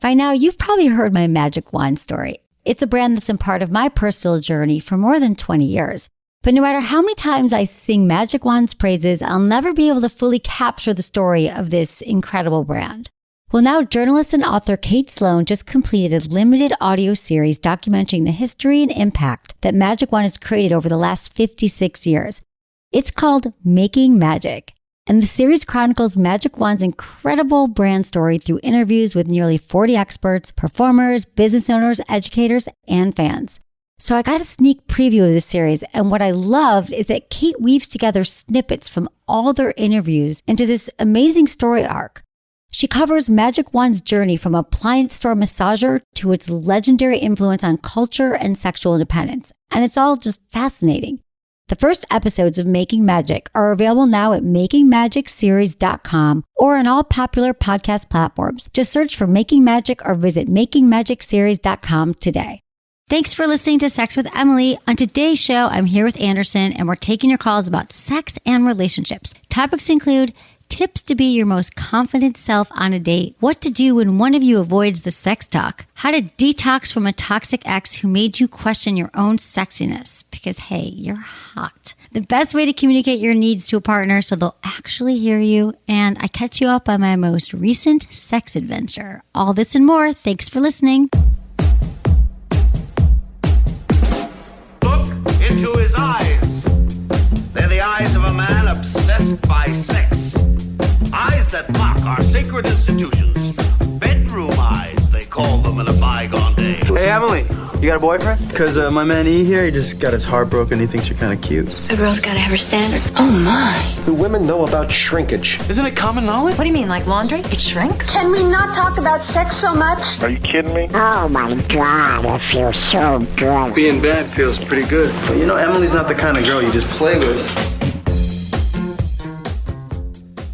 By now, you've probably heard my magic wand story. It's a brand that's been part of my personal journey for more than 20 years. But no matter how many times I sing Magic Wand's praises, I'll never be able to fully capture the story of this incredible brand. Well, now journalist and author Kate Sloan just completed a limited audio series documenting the history and impact that Magic Wand has created over the last 56 years. It's called Making Magic. And the series chronicles Magic Wand's incredible brand story through interviews with nearly 40 experts, performers, business owners, educators, and fans. So I got a sneak preview of this series, and what I loved is that Kate weaves together snippets from all their interviews into this amazing story arc. She covers Magic Wand's journey from appliance store massager to its legendary influence on culture and sexual independence, and it's all just fascinating. The first episodes of Making Magic are available now at makingmagicseries.com or on all popular podcast platforms. Just search for Making Magic or visit makingmagicseries.com today. Thanks for listening to Sex with Emily. On today's show, I'm here with Anderson, and we're taking your calls about sex and relationships. Topics include tips to be your most confident self on a date, what to do when one of you avoids the sex talk, how to detox from a toxic ex who made you question your own sexiness, because hey, you're hot, the best way to communicate your needs to a partner so they'll actually hear you, and I catch you up on my most recent sex adventure. All this and more. Thanks for listening. Look into his eyes. They're the eyes of a man obsessed by sex. Eyes that mock our sacred institutions. Bedroom eyes, they call them in a bygone day. Hey, Emily, you got a boyfriend? Because my man E here, he just got his heart broken. He thinks you're kind of cute. A girl's got to have her standards. Oh, my. Do women know about shrinkage? Isn't it common knowledge? What do you mean, like laundry? It shrinks? Can we not talk about sex so much? Are you kidding me? Oh my God, it feels so good. Being bad feels pretty good. But you know, Emily's not the kind of girl you just play with.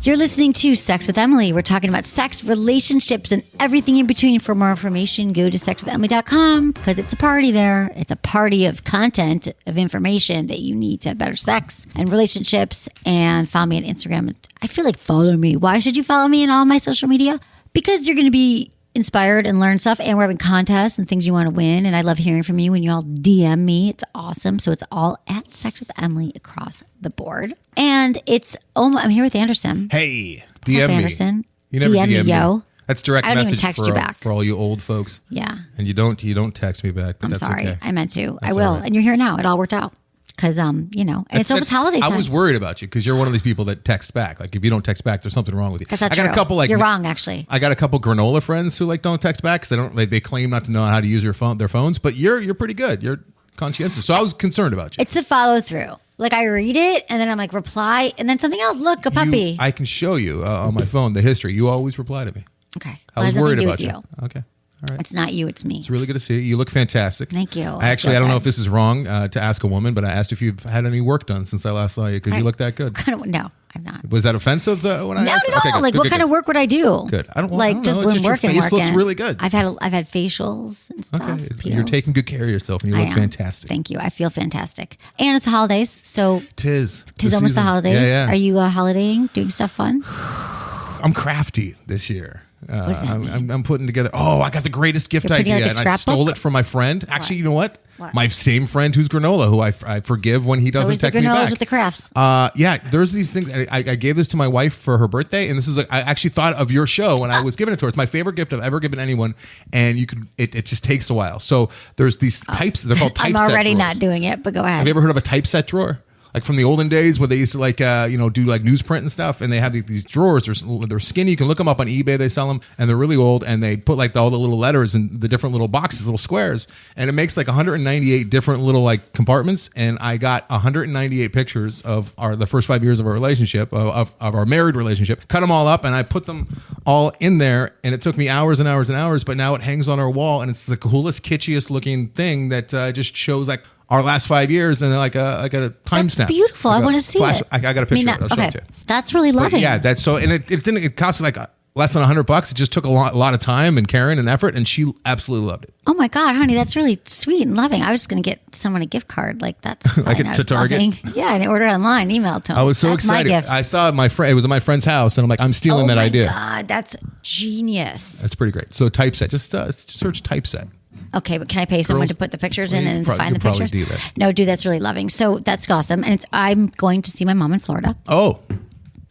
You're listening to Sex with Emily. We're talking about sex, relationships, and everything in between. For more information, go to sexwithemily.com because it's a party there. It's a party of content, of information that you need to have better sex and relationships. And follow me on Instagram. I feel like follow me. Why should you follow me in all my social media? Because you're going to be inspired and learn stuff, and we're having contests and things you want to win, and I love hearing from you when you all DM me. It's awesome. So it's all at Sex with Emily across the board, and it's I'm here with Anderson. Hey, DM me. Anderson. You never DM me, yo. That's direct I don't message even text for, you back for all you old folks. Yeah, and you don't text me back. But I'm that's sorry. Okay. I meant to. That's I will, right. and you're here now. It all worked out. Because, and it's almost holiday time. I was worried about you because you're one of these people that text back. Like, if you don't text back, there's something wrong with you. That's not I got true. a couple, You're wrong, actually. I got a couple granola friends who don't text back because they claim not to know how to use their phones. But you're pretty good. You're conscientious. So I was concerned about you. It's the follow through. Like, I read it and then I'm like, reply, and then something else. Look, a puppy. I can show you on my phone the history. You always reply to me. Okay. I was worried about you. Okay. All right. It's not you, it's me. It's really good to see you. You look fantastic. Thank you. I don't know if this is wrong to ask a woman, but I asked if you've had any work done since I last saw you because you look that good. No, I'm not. Was that offensive when I asked? No, okay, good, like good, what good, kind of work would I do? Good. I don't just know. when Your working. face looks really good. I've had facials and stuff. Okay, peels. you're taking good care of yourself, and you look fantastic. Thank you. I feel fantastic, and it's holidays, so tis almost the holidays. Yeah. Are you holidaying, doing stuff fun? I'm crafty this year. What does that mean? I'm putting together. Oh, I got the greatest gift idea, like a and I scrapbook? stole it from my friend. Actually, you know what? What? My same friend who's granola, who I forgive when he doesn't text me back. Granolas with the crafts. Yeah, there's these things. I gave this to my wife for her birthday, and this is I actually thought of your show when I was giving it to her. It's my favorite gift I've ever given anyone, and it just takes a while. So there's these types. They're called typeset I'm already drawers. not doing it, but go ahead. Have you ever heard of a typeset drawer? Like from the olden days where they used to do like newsprint and stuff, and they have these drawers. They're skinny. You can look them up on eBay. They sell them, and they're really old. And they put all the little letters in the different little boxes, little squares, and it makes 198 different little compartments. And I got 198 pictures of the first 5 years of our relationship, of our married relationship. Cut them all up, and I put them all in there. And it took me hours and hours and hours, but now it hangs on our wall, and it's the coolest, kitschest looking thing that just shows our last 5 years and like a time snap. Beautiful. I want to see it. I got a picture. I'll show it to you. That's really loving. But yeah, that's so, and it cost me like less than $100. It just took a lot of time and caring and effort, and she absolutely loved it. Oh my God, honey, that's really sweet and loving. I was just going to get someone a gift card. Like that's Like to Target? Yeah, and I ordered online, emailed to him. I was so That's excited. My gift. I saw my friend. It was at my friend's house, and I'm like, I'm stealing that idea. Oh my God, that's genius. That's pretty great. So typeset, just search typeset. Okay, but can I pay someone Girls- to put the pictures Well, in you and could find the probably pictures? do that. No, dude, that's really loving. So that's awesome. And I'm going to see my mom in Florida. Oh,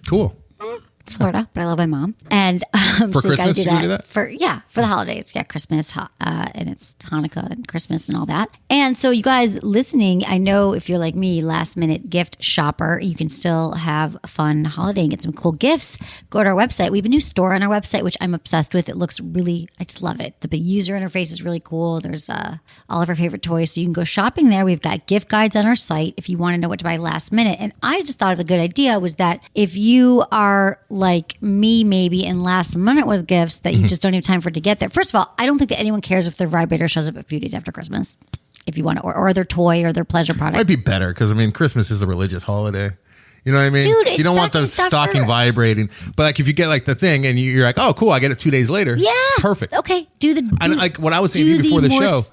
cool. It's Florida, but I love my mom. And For so you gotta Christmas, you gonna do that? for the holidays. Yeah, Christmas, and it's Hanukkah and Christmas and all that. And so you guys listening, I know if you're like me, last minute gift shopper, you can still have a fun holiday and get some cool gifts. Go to our website. We have a new store on our website, which I'm obsessed with. It looks really, I just love it. The user interface is really cool. There's all of our favorite toys. So you can go shopping there. We've got gift guides on our site if you want to know what to buy last minute. And I just thought of a good idea was that if you are like me, maybe in last minute with gifts that you just don't have time for it to get there. First of all, I don't think that anyone cares if their vibrator shows up a few days after Christmas. If you want to, or their toy or their pleasure product. Might be better because Christmas is a religious holiday. You know what I mean? Dude, it's you don't want the stocking vibrating. But like if you get like the thing and you're like, oh, cool, I get it 2 days later. Yeah. It's perfect. Okay. And like what I was saying to you before the show,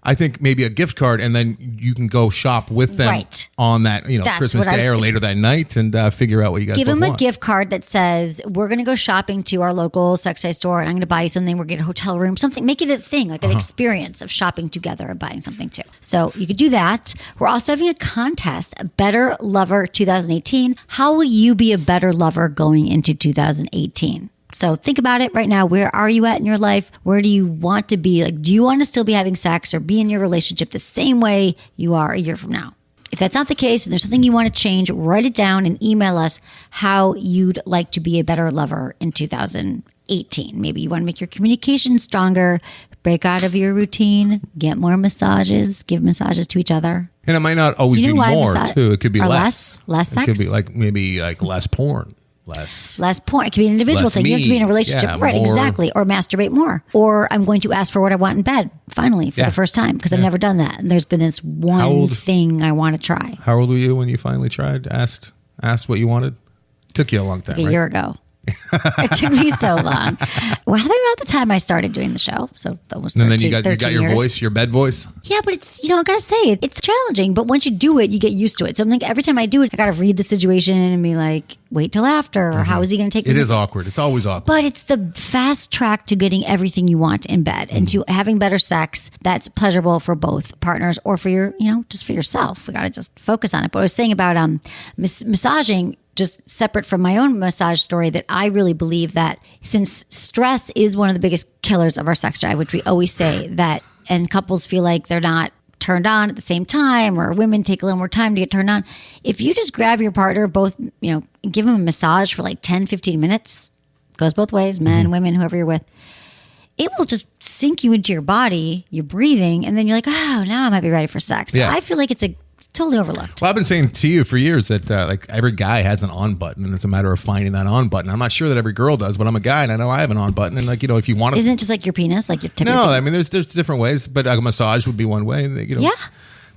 I think maybe a gift card and then you can go shop with them on that, That's Christmas what I was Day or thinking. later that night and figure out what you guys Give both them a want. gift card that says, we're going to go shopping to our local sex toy store and I'm going to buy you something. We're going to get a hotel room, something, make it a thing, like an experience of shopping together and buying something too. So you could do that. We're also having a contest, Better Lover 2018. How will you be a better lover going into 2018? So think about it right now. Where are you at in your life? Where do you want to be? Like, do you want to still be having sex or be in your relationship the same way you are a year from now? If that's not the case and there's something you want to change, write it down and email us how you'd like to be a better lover in 2018. Maybe you want to make your communication stronger, break out of your routine, get more massages, give massages to each other. And it might not always be more too. It could be less. Less sex. It could be like maybe like less porn. Less porn. It could be an individual less thing. You have to be in a relationship. Yeah, right, more. Exactly. Or masturbate more. Or I'm going to ask for what I want in bed, finally, for the first time, because I've never done that. And there's been this one thing I want to try. How old were you when you finally tried? Asked what you wanted? Took you a long time, A year ago. It took me so long. Well, how about the time I started doing the show? So almost 13, and then you got your years. voice, your bed voice. Yeah, but it's, I gotta say, it's challenging. But once you do it, you get used to it. So I'm like, every time I do it, I gotta read the situation and be like, wait till after, or how is he gonna take this? It is awkward. It's always awkward. But it's the fast track to getting everything you want in bed and to having better sex that's pleasurable for both partners or for your, just for yourself. We gotta just focus on it. But I was saying about massaging, just separate from my own massage story, that I really believe that since stress is one of the biggest killers of our sex drive, which we always say that, and couples feel like they're not turned on at the same time, or women take a little more time to get turned on. If you just grab your partner, both, give them a massage for like 10, 15 minutes, goes both ways, men, women, whoever you're with, it will just sink you into your body, your breathing, and then you're like, oh, now I might be ready for sex. So I feel like it's totally overlooked. Well, I've been saying to you for years that like every guy has an on button, and it's a matter of finding that on button. I'm not sure that every girl does, but I'm a guy and I know I have an on button. And like, if you want to, isn't it just like your penis, like your tip? No, I mean there's different ways, but a massage would be one way. Yeah.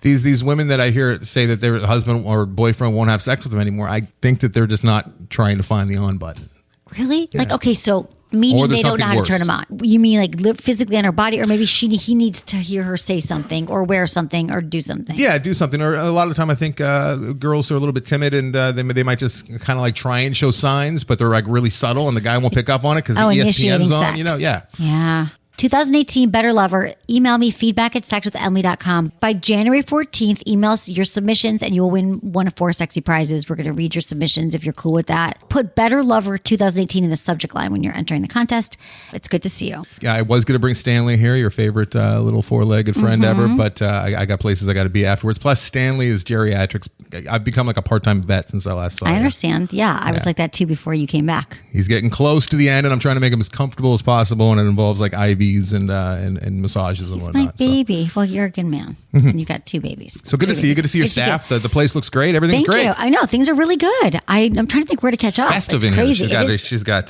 These women that I hear say that their husband or boyfriend won't have sex with them anymore, I think that they're just not trying to find the on button. Really? Yeah. Like, okay, so meaning they don't know how to turn them on. You mean like live physically on her body, or maybe he needs to hear her say something or wear something or do something. Yeah, do something. Or a lot of the time I think girls are a little bit timid and they might just kind of like try and show signs, but they're like really subtle and the guy won't pick up on it because ESPN's on. Sex. Yeah. Yeah. 2018 Better Lover. Email me feedback@sexwithemily.com. By January 14th, email us your submissions and you'll win one of 4 sexy prizes. We're going to read your submissions if you're cool with that. Put Better Lover 2018 in the subject line when you're entering the contest. It's good to see you. Yeah, I was going to bring Stanley here, your favorite little 4-legged friend ever, but I got places I got to be afterwards. Plus, Stanley is geriatrics. I've become like a part-time vet since I last saw him. I understand. Yeah, I was like that too before you came back. He's getting close to the end, and I'm trying to make him as comfortable as possible, and it involves like IVs and massages and whatnot. My baby. So. Well, you're a good man. And you got 2 babies. So good to see you. Good to see your staff. The place looks great. Everything's great. Thank you. I know things are really good. I'm trying to think where to catch up. Festive it's in crazy. here. She's got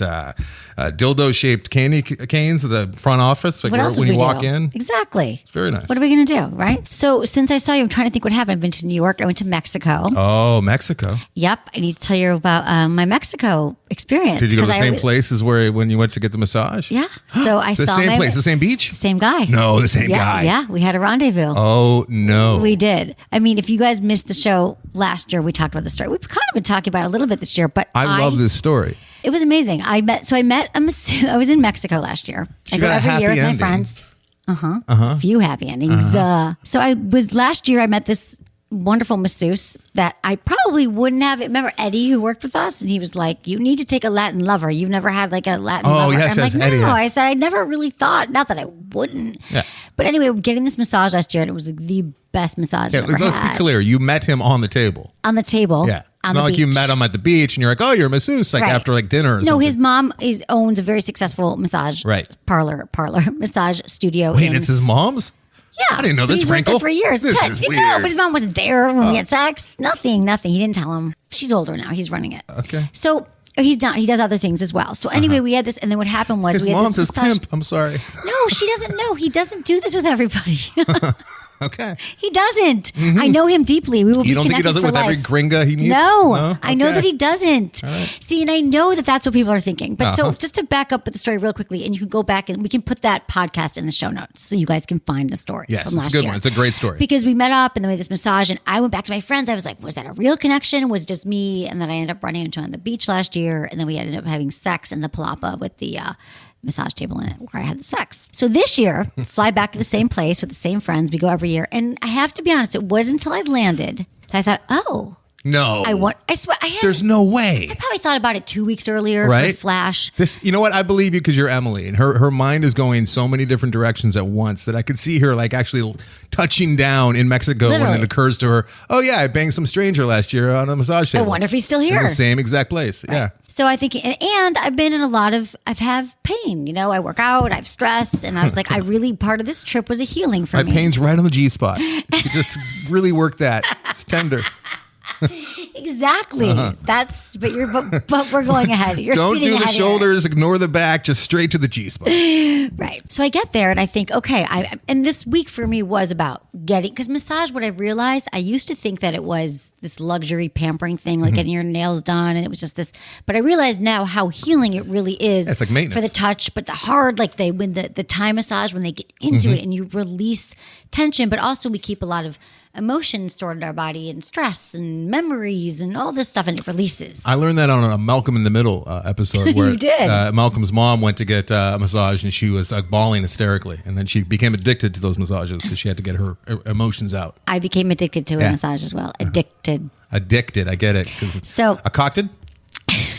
dildo-shaped candy canes at the front office. Like What else when would you we walk do? in. Exactly. It's very nice. What are we going to do, right? So since I saw you, I'm trying to think what happened. I've been to New York. I went to Mexico. Oh, Mexico. Yep. I need to tell you about my Mexico experience. Did you go to the 'cause same place as when you went to get the massage? Yeah. So I The saw same place, the same beach? Same guy. No, the same guy. Yeah. We had a rendezvous. Oh, no. We did. I mean, if you guys missed the show last year, we talked about the story. We've kind of been talking about it a little bit this year, but I love this story. It was amazing. I met a masseuse. I was in Mexico last year. I go got a every happy year with ending. my friends. Few happy endings. So I was last year. I met this wonderful masseuse that I probably wouldn't have. Remember Eddie who worked with us, and he was like, "You need to take a Latin lover. You've never had like a Latin lover." Yes, I'm yes, like, Eddie, "No." yes. I said, "I never really thought. Not that I wouldn't." Yeah. But anyway, getting this massage last year, and it was like the best massage Yeah, I've ever let's had. be clear. You met him on the table. On the table. Yeah. It's On not the like you beach. met him at the beach and you're like, oh, you're a masseuse, like Right. after like dinner or No, something. his mom owns a very successful massage parlor massage studio. Wait, it's his mom's? Yeah, I didn't know but this he's worked there wrinkle. for years. This Ted, is you weird. know, but his mom wasn't there when we had sex. Nothing. He didn't tell him. She's older now. He's running it. Okay. So he's done. He does other things as well. So anyway, we had this, and then what happened was His we had mom's this his massage. pimp. I'm sorry. No, she doesn't know. He doesn't do this with everybody. Okay. He doesn't. I know him deeply. We will be You don't think he connected does it for with every life. gringa he meets? No, I know Okay. that he doesn't. See, and I know that that's what people are thinking. But so just to back up with the story real quickly, and you can go back and we can put that podcast in the show notes so you guys can find the story Yes, from it's last a good year. one. It's a great story. Because we met up and then we had this massage, and I went back to my friends. I was like, was that a real connection? Was it just me? And then I ended up running into him on the beach last year, and then we ended up having sex in the palapa with the massage table in it where I had the sex. So this year, fly back to the same place with the same friends. We go every year. And I have to be honest, it wasn't until I landed that I thought, oh, No. I swear, I had. There's no way. I probably thought about it 2 weeks earlier for Right? the flash. This, you know what? I believe you because you're Emily, and her mind is going so many different directions at once that I could see her like actually touching down in Mexico when Literally. it occurs to her. Oh yeah, I banged some stranger last year on a massage table. wonder if he's still In here. the same exact place. Yeah. So I think, and I've been in I've had pain, you know, I work out, I have stress. And I was like, part of this trip was a healing for My me. pain's right on the G spot. You just really work that. It's tender. Exactly. But we're going ahead. You're Don't speeding do the ahead here. shoulders, ignore the back, just straight to the G spot. Right. So I get there and I think, okay, and this week for me was about because massage, what I realized, I used to think that it was this luxury pampering thing, like getting your nails done. And it was just this, but I realize now how healing it really is. It's like maintenance. For the touch, but the hard, like when the Thai massage, when they get into it and you release tension, but also we keep a lot of emotions stored in our body and stress and memories and all this stuff, and it releases. I learned that on a Malcolm in the Middle episode where You did. Malcolm's mom went to get a massage and she was bawling hysterically, and then she became addicted to those massages because she had to get her emotions out. I became addicted to a massage as well. Addicted. Addicted, I get it. 'Cause it's So- a cockted?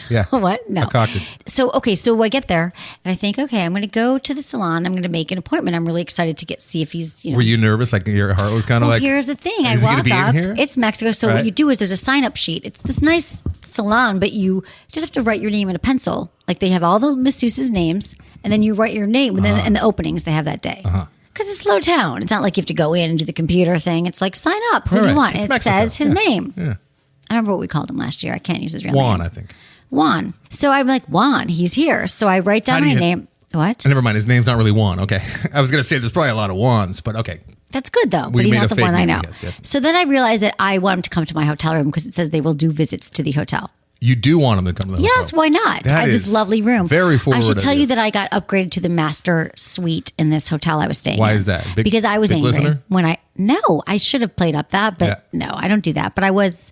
Yeah. What? No. A cockted. So I get there and I think, okay, I'm going to go to the salon. I'm going to make an appointment. I'm really excited to see if he's, Were you nervous? Like your heart was kind of Well, like. here's the thing. I is he gonna walk be in up. here? It's Mexico. So Right. what you do is there's a sign up sheet. It's this nice salon, but you just have to write your name in a pencil. Like they have all the masseuses' names, and then you write your name and the openings they have that day. Because it's slow town. It's not like you have to go in and do the computer thing. It's like sign up. Who do Right. you want? It's And it Mexico. says his Yeah. name. Yeah. I remember what we called him last year. I can't use his real Juan, name. I think. Juan. So I'm like, Juan, he's here. So I write down How do my you- name. What? Never mind. His name's not really Juan. Okay. I was going to say there's probably a lot of Juans, but okay. That's good though, We but he's made not a the fake one I name, know. yes, yes. So then I realized that I want him to come to my hotel room because it says they will do visits to the hotel. You do want him to come to the Yes, hotel. why not? That I have this is lovely room. very forward I should tell idea. you that I got upgraded to the master suite in this hotel I was staying Why in. is that? Because I was big angry listener? when I should have played up that, but no, I don't do that. But I was,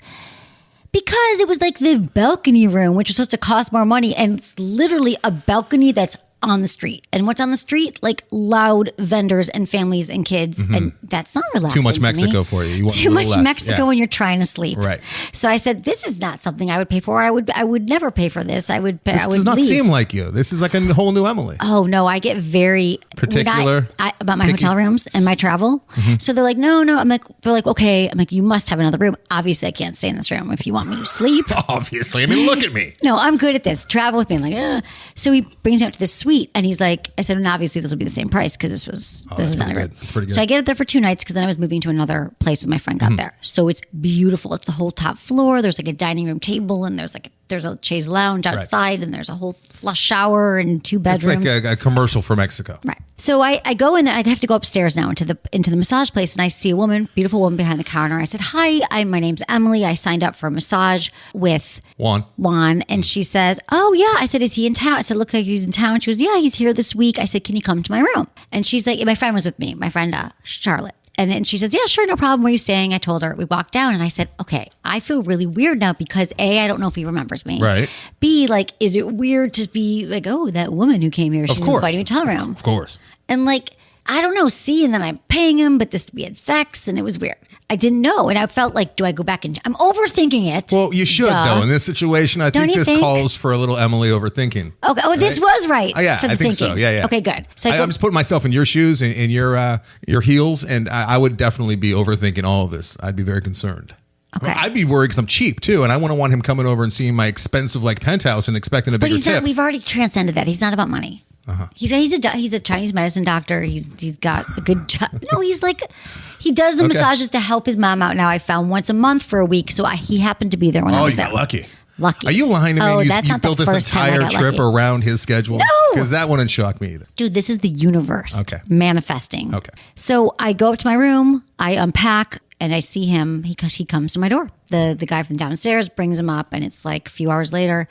because it was like the balcony room, which was supposed to cost more money. And it's literally a balcony that's on the street. And what's on the street? Like loud vendors and families and kids. And that's not relaxing. Too much to me. Mexico for you. You want a Too little much less. Mexico Yeah. when you're trying to sleep. Right. So I said, this is not something I would pay for. I would never pay for this. I would This I would does not leave. seem like you. This is like a whole new Emily. Oh no, I get very Particular? about my Picky? hotel rooms and my travel. So they're like, no. They're like, okay. I'm like, you must have another room. Obviously, I can't stay in this room if you want me to sleep. Obviously. I mean, look at me. No, I'm good at this. Travel with me. I'm like, ugh. So he brings me up to this suite, and he's like, I said, and obviously this will be the same price because this is that's not a pretty room. good. That's pretty good. So I get up there for 2 nights because then I was moving to another place when my friend got there. So it's beautiful. It's the whole top floor. There's like a dining room table, and there's like a there's a chaise lounge outside and there's a whole flush shower and 2 bedrooms. It's like a commercial for Mexico. Right. So I go in there. I have to go upstairs now into the massage place, and I see a woman, beautiful woman behind the counter. I said, "Hi, my name's Emily. I signed up for a massage with Juan." And she says, "Oh yeah." I said, "Is he in town?" I said, "Look like he's in town." She goes, "Yeah, he's here this week." I said, "Can you come to my room?" And she's like, my friend was with me, my friend Charlotte. And then she says, "Yeah, sure, no problem. Where are you staying?" I told her. We walked down, and I said, "Okay, I feel really weird now because A, I don't know if he remembers me. Right. B, like, is it weird to be like, oh, that woman who came here, she's inviting me to her room." Of course. And like, I don't know, and then I'm paying him, but we had sex, and it was weird. I didn't know, and I felt like, do I go back and I'm overthinking it? Well, you should though. In this situation, I think this calls for a little Emily overthinking. Okay. Oh, this was right. Oh, yeah, for the I think thinking. so. Yeah. Okay, good. So I'm just putting myself in your shoes and in your heels, and I would definitely be overthinking all of this. I'd be very concerned. Okay. I'd be worried because I'm cheap too, and I wouldn't want him coming over and seeing my expensive like penthouse and expecting a bigger But he's tip. not. We've already transcended that. He's not about money. He's a Chinese medicine doctor. He's got a good job. No, he's like, he does the massages to help his mom out. Now I found once a month for a week, so he happened to be there when I was there. Oh, you got lucky. Lucky. Are you lying to me? Oh, you that's not the built this first time I entire got trip lucky. around his schedule? No! Because that wouldn't shock me either. Dude, this is the universe manifesting. Okay. So I go up to my room, I unpack, and I see him. He comes to my door. The guy from downstairs brings him up, and it's like a few hours later.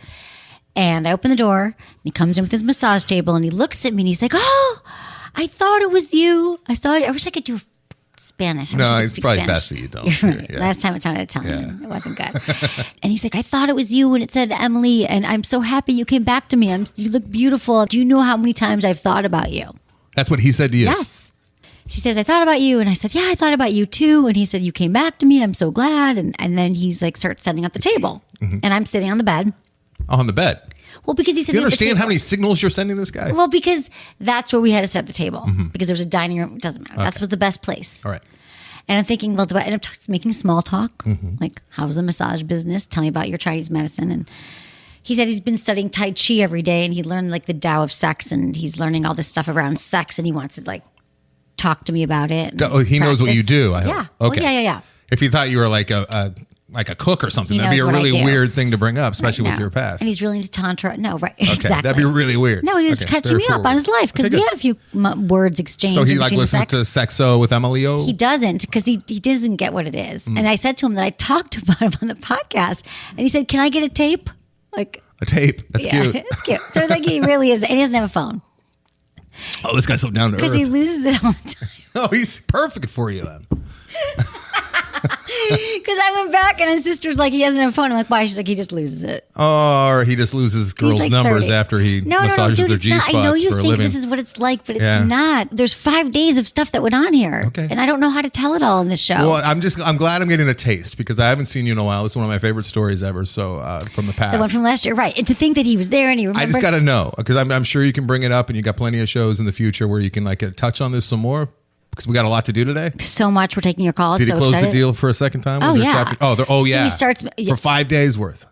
And I open the door, and he comes in with his massage table, and he looks at me, and he's like, "Oh, I thought it was you. I wish I could do Spanish." No, it's probably best that you don't. You're right. Yeah. Last time it sounded Italian. It wasn't good. And he's like, "I thought it was you when it said Emily, and I'm so happy you came back to me. You look beautiful. Do you know how many times I've thought about you?" That's what he said to you? Yes. She says, "I thought about you." And I said, "Yeah, I thought about you too." And he said, "You came back to me. I'm so glad." And then he's like, starts setting up the table. And I'm sitting on the bed. On the bed? Well, because he said, Do you understand how many signals you're sending this guy? Well, because that's where we had to set up the table. Because there was a dining room. It doesn't matter. That's was the best place. All right. And I'm thinking, well, do I end up making small talk? Like, how's the massage business? Tell me about your Chinese medicine. And he said he's been studying Tai Chi every day, and he learned like the Tao of sex, and he's learning all this stuff around sex, and he wants to like talk to me about it. Oh, he knows what you do. I hope. Yeah. Okay. Well, yeah. If he thought you were like a cook or something, He that'd be a knows what I really do. weird thing to bring up, especially Right with now. your past. And he's really into tantra. No, right. Okay, Exactly. that'd be really weird. No, he was Okay, catching very me up forward. on his life because Okay, we good. had a few words exchanged. So he in like between listens sex. to Sexo with Emilio? He doesn't because he doesn't get what it is. And I said to him that I talked about him on the podcast, and he said, "Can I get a tape?" Like A tape. That's yeah, cute. it's cute. So like he really is, and he doesn't have a phone Oh, this guy's so down to because earth. he loses it all the time. Oh, he's perfect for you then. Because I went back and his sister's like, he doesn't have a phone. I'm like, why? She's like, he just loses it. Or he just loses girls' like numbers 30. after he No, massages dude, their it's not. G-spots I know you for a think living. this is what it's like, but it's Yeah. not. There's 5 days of stuff that went on here. Okay. And I don't know how to tell it all in this show. Well, I'm glad I'm getting a taste because I haven't seen you in a while. This is one of my favorite stories ever. So from the past. The one from last year, right. And to think that he was there and he remembered. I just got to know because I'm sure you can bring it up and you got plenty of shows in the future where you can like touch on this some more because we got a lot to do today. so much. We're taking your calls. Did he so close excited. the deal for a second time? Oh, Was there yeah. chapter- So yeah. he starts- for 5 days worth.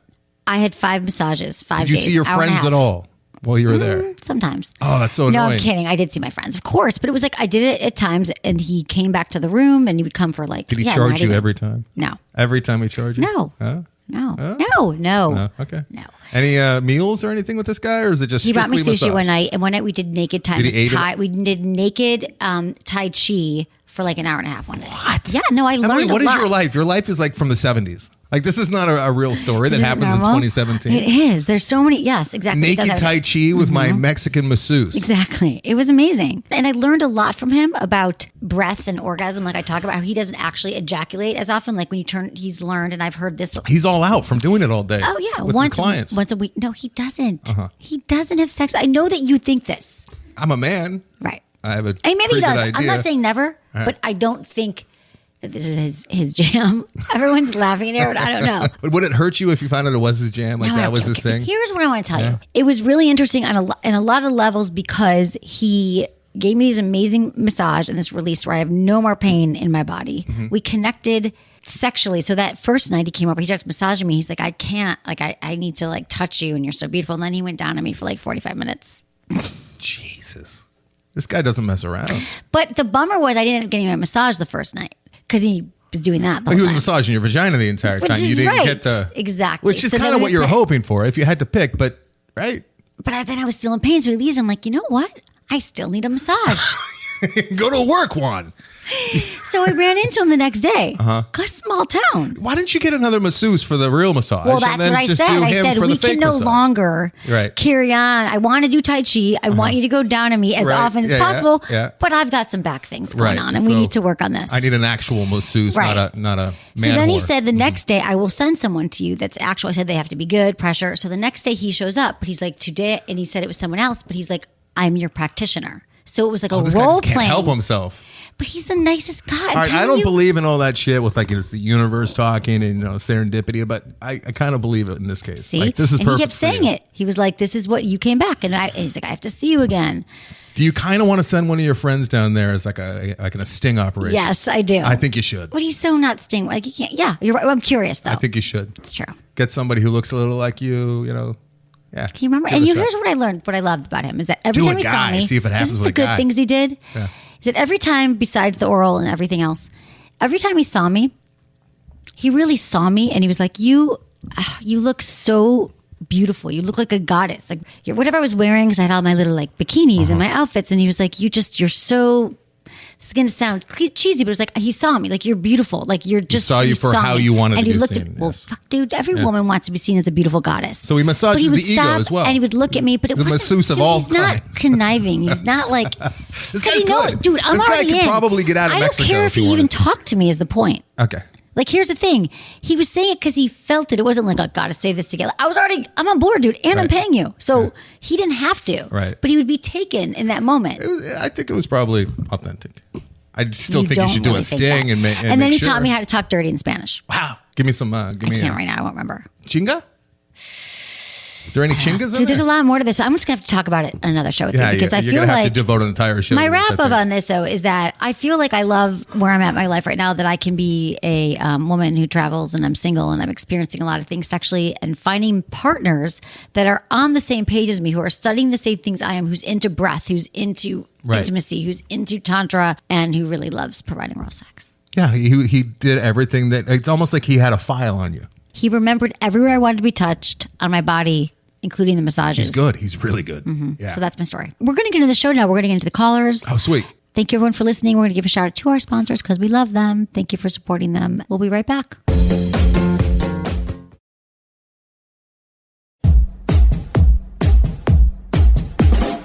I had 5 massages, 5 Did you days. see your hour and a friends half. at all while you were there? Sometimes. Oh, that's so No, annoying. I'm kidding. I did see my friends, of course. But it was like I did it at times and he came back to the room and he would come for like. Did he yeah, charge not you even- every time? No. Every time he charged you? No. Huh? No. Huh? No. No. No. Okay. No. Any meals or anything with this guy, or is it just He brought me strictly sushi massage? one night, and one night we did naked Tai. Did he eat it? We did naked Tai Chi for like an hour and a half one night. What? Yeah, no, I Emily, learned what a is lot. your life? Your life is like from the 70s. Like this is not a real story that Is it happens in normal? 2017. It is. There's so many. Yes, exactly. It does Naked have- Tai Chi with my Mexican masseuse. Exactly. It was amazing. And I learned a lot from him about breath and orgasm. Like I talk about how he doesn't actually ejaculate as often. Like when you turn, he's learned, and I've heard this. He's all out from doing it all day. Oh, yeah. with his clients. Once a week. No, he doesn't. He doesn't have sex. I know that you think this. I'm a man. Right. I have a And maybe he pretty does. good idea. I'm not saying never, but I don't think that this is his jam. Everyone's laughing there, but I don't know. But would it hurt you if you found out it was his jam? Like No, that was okay, his okay. thing? Here's what I want to tell you. It was really interesting in a lot of levels because he gave me these amazing massage and this release where I have no more pain in my body. Mm-hmm. We connected sexually. So that first night he came over, he starts massaging me. He's like, I can't, like, I need to like touch you and you're so beautiful. And then he went down on me for like 45 minutes. Jesus. This guy doesn't mess around. But the bummer was I didn't end up getting my massage the first night because he was doing that the He whole was time. massaging your vagina the entire Which time. is You didn't right. get the Exactly. which is So kind then of what you were it- hoping for if you had to pick. But right, But then I was still in pain. So he leaves. I'm like, you know what? I still need a massage. go to work, Juan. So I ran into him the next day. Got small town. Why didn't you get another masseuse for the real massage? Well, and that's then what I just said. do I him said, for we the fake can no massage? longer Right. carry on. I want to do Tai Chi. I want you to go down on me as Right. often as Yeah, yeah, possible. yeah. But I've got some back things going Right. on, and we So need to work on this. I need an actual masseuse, Right. not a man So then he whore. said the next day, I will send someone to you that's actual. I said they have to be good, pressure. So the next day he shows up, but he's like, today, and he said it was someone else, but he's like, I'm your practitioner. So it was like a This guy role just can't playing. help himself. But he's the nicest guy. All right, I don't believe in all that shit with like it's the universe talking and serendipity, but I kind of believe it in this case. See, Like, this is and perfect he kept for saying you. it. He was like, "This is what you came back," and he's like, "I have to see you again." Do you kind of want to send one of your friends down there as like a sting operation? Yes, I do. I think you should. But he's so not sting. Like you can't. Yeah, you're right. I'm curious though. I think you should. it's true. Get somebody who looks a little like you. Yeah. Can you remember? Give And it a here's shot. what I learned. What I loved about him is that every Do a time he saw guy. me, See if it happens this is with the a good guy. things he did. Yeah. Is that every time, besides the oral and everything else, every time he saw me, he really saw me, and he was like, "You look so beautiful. You look like a goddess. Like whatever I was wearing, because I had all my little like bikinis and my outfits, and he was like, you're so." This is going to sound cheesy, but it's like he saw me. Like you're beautiful. Like you're just. saw you for saw how me. you wanted and to he be looked seen, at well, yes. fuck, dude. Every woman wants to be seen as a beautiful goddess. So he massages But he would the ego stop, as well. and he would look at me. But it The wasn't. masseuse of dude, all he's not kinds. conniving. He's not like. This Because guy's you know, good. dude, I'm This guy already could in. probably get out of I don't Mexico care if if he he even wanted. talked to me. Is the point? Okay. Like, here's the thing. He was saying it because he felt it. It wasn't like, I got to say this together. I'm on board, dude, and I'm Right. paying you. So he didn't have to. Right. But he would be taken in that moment. I think it was probably authentic. I still think you don't should do really a think sting that. and make. And then he sure. taught me how to talk dirty in Spanish. Wow. Give me some. I can't right now. I won't remember. Chinga? Is there any chingas in Dude, there's a there? lot more to this. So I'm just going to have to talk about it on another show with you because I you're feel gonna have like to devote an entire show. my to this, wrap I up think. on this, though, is that I feel like I love where I'm at in my life right now, that I can be a woman who travels and I'm single and I'm experiencing a lot of things sexually and finding partners that are on the same page as me, who are studying the same things I am, who's into breath, who's into Right. intimacy, who's into tantra, and who really loves providing oral sex. Yeah, he did everything that. It's almost like he had a file on you. He remembered everywhere I wanted to be touched on my body, including the massages. He's good. He's really good. Yeah. So that's my story. We're going to get into the show now. We're going to get into the callers. Oh, sweet. Thank you, everyone, for listening. We're going to give a shout out to our sponsors because we love them. Thank you for supporting them. We'll be right back.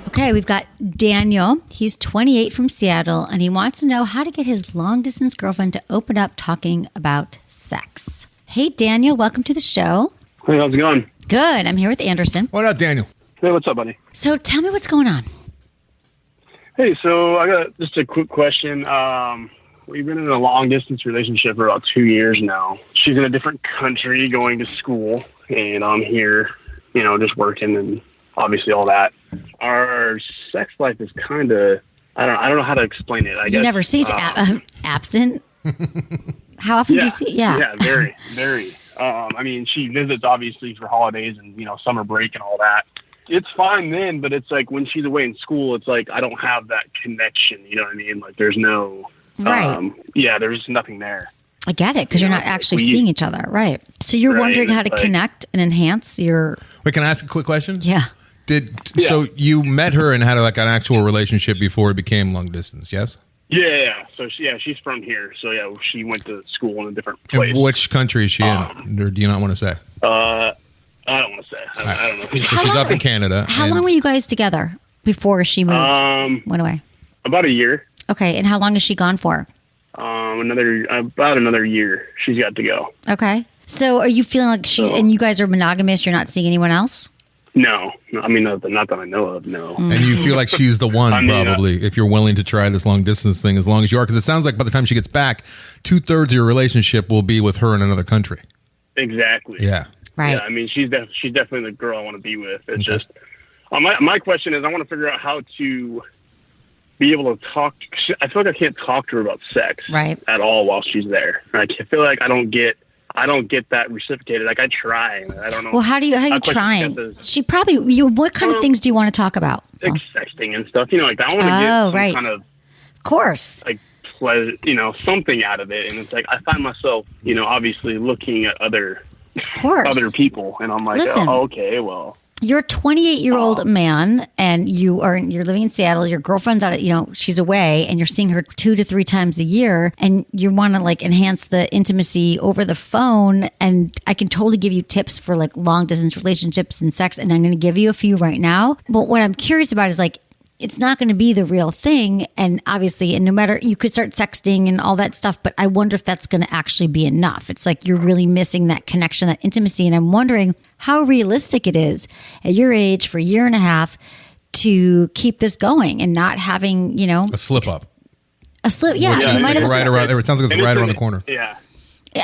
Okay, we've got Daniel. He's 28 from Seattle, and he wants to know how to get his long-distance girlfriend to open up talking about sex. Hey, Daniel, welcome to the show. Hey, how's it going? Good. I'm here with Anderson. What up, Daniel? Hey, what's up, buddy? So tell me what's going on. Hey, so I got just a quick question. We've been in a long-distance relationship for about 2 years now. She's in a different country going to school, and I'm here, just working and obviously all that. Our sex life is kind of, I don't know how to explain it. I guess. You never see absent? How often do you see? Yeah, very, very. She visits obviously for holidays and, summer break and all that. It's fine then, but it's like when she's away in school, it's like I don't have that connection. You know what I mean? Like there's no, Right. There's nothing there. I get it, because you're not actually seeing each other. Right. So you're Right, wondering how to like- connect and enhance your. Wait, can I ask a quick question? Yeah. So you met her and had like an actual relationship before it became long distance, yes? Yeah. So she's from here. So yeah, she went to school in a different place. And which country is she in? Or do you not want to say? I don't want to say. I don't know. So she's up in Canada. How and long were you guys together before she moved? Went away. About a year. Okay. And how long is she gone for? About another year. She's got to go. Okay. So are you feeling like and you guys are monogamous? You're not seeing anyone else? No. I mean, not that I know of. No. And you feel like she's the one, probably, if you're willing to try this long distance thing as long as you are. Because it sounds like by the time she gets back, 2/3 of your relationship will be with her in another country. Exactly. Yeah. Right. Yeah, I mean, she's definitely the girl I want to be with. It's just my question is I want to figure out how to be able to talk. I feel like I can't talk to her about sex at all while she's there. I feel like I don't get that reciprocated. Like I try. I don't know. Well, how you trying? She probably. What kind of things do you want to talk about? Like sexting and stuff. Like I want to get some kind of course, like pleasure, something out of it. And it's like, I find myself, obviously looking at other other people, and I'm like, Listen, oh, okay, well. You're a 28-year-old man, and you're living in Seattle. Your girlfriend's out, she's away, and you're seeing her 2 to 3 times a year, and you want to like enhance the intimacy over the phone. And I can totally give you tips for like long distance relationships and sex, and I'm going to give you a few right now. But what I'm curious about is like, it's not going to be the real thing. And obviously, and no matter, you could start sexting and all that stuff, but I wonder if that's going to actually be enough. It's like you're really missing that connection, that intimacy. And I'm wondering how realistic it is at your age for a year and a half to keep this going and not having, a slip up. A slip, yeah. You might have right around there. It sounds like it's right around the corner. Yeah.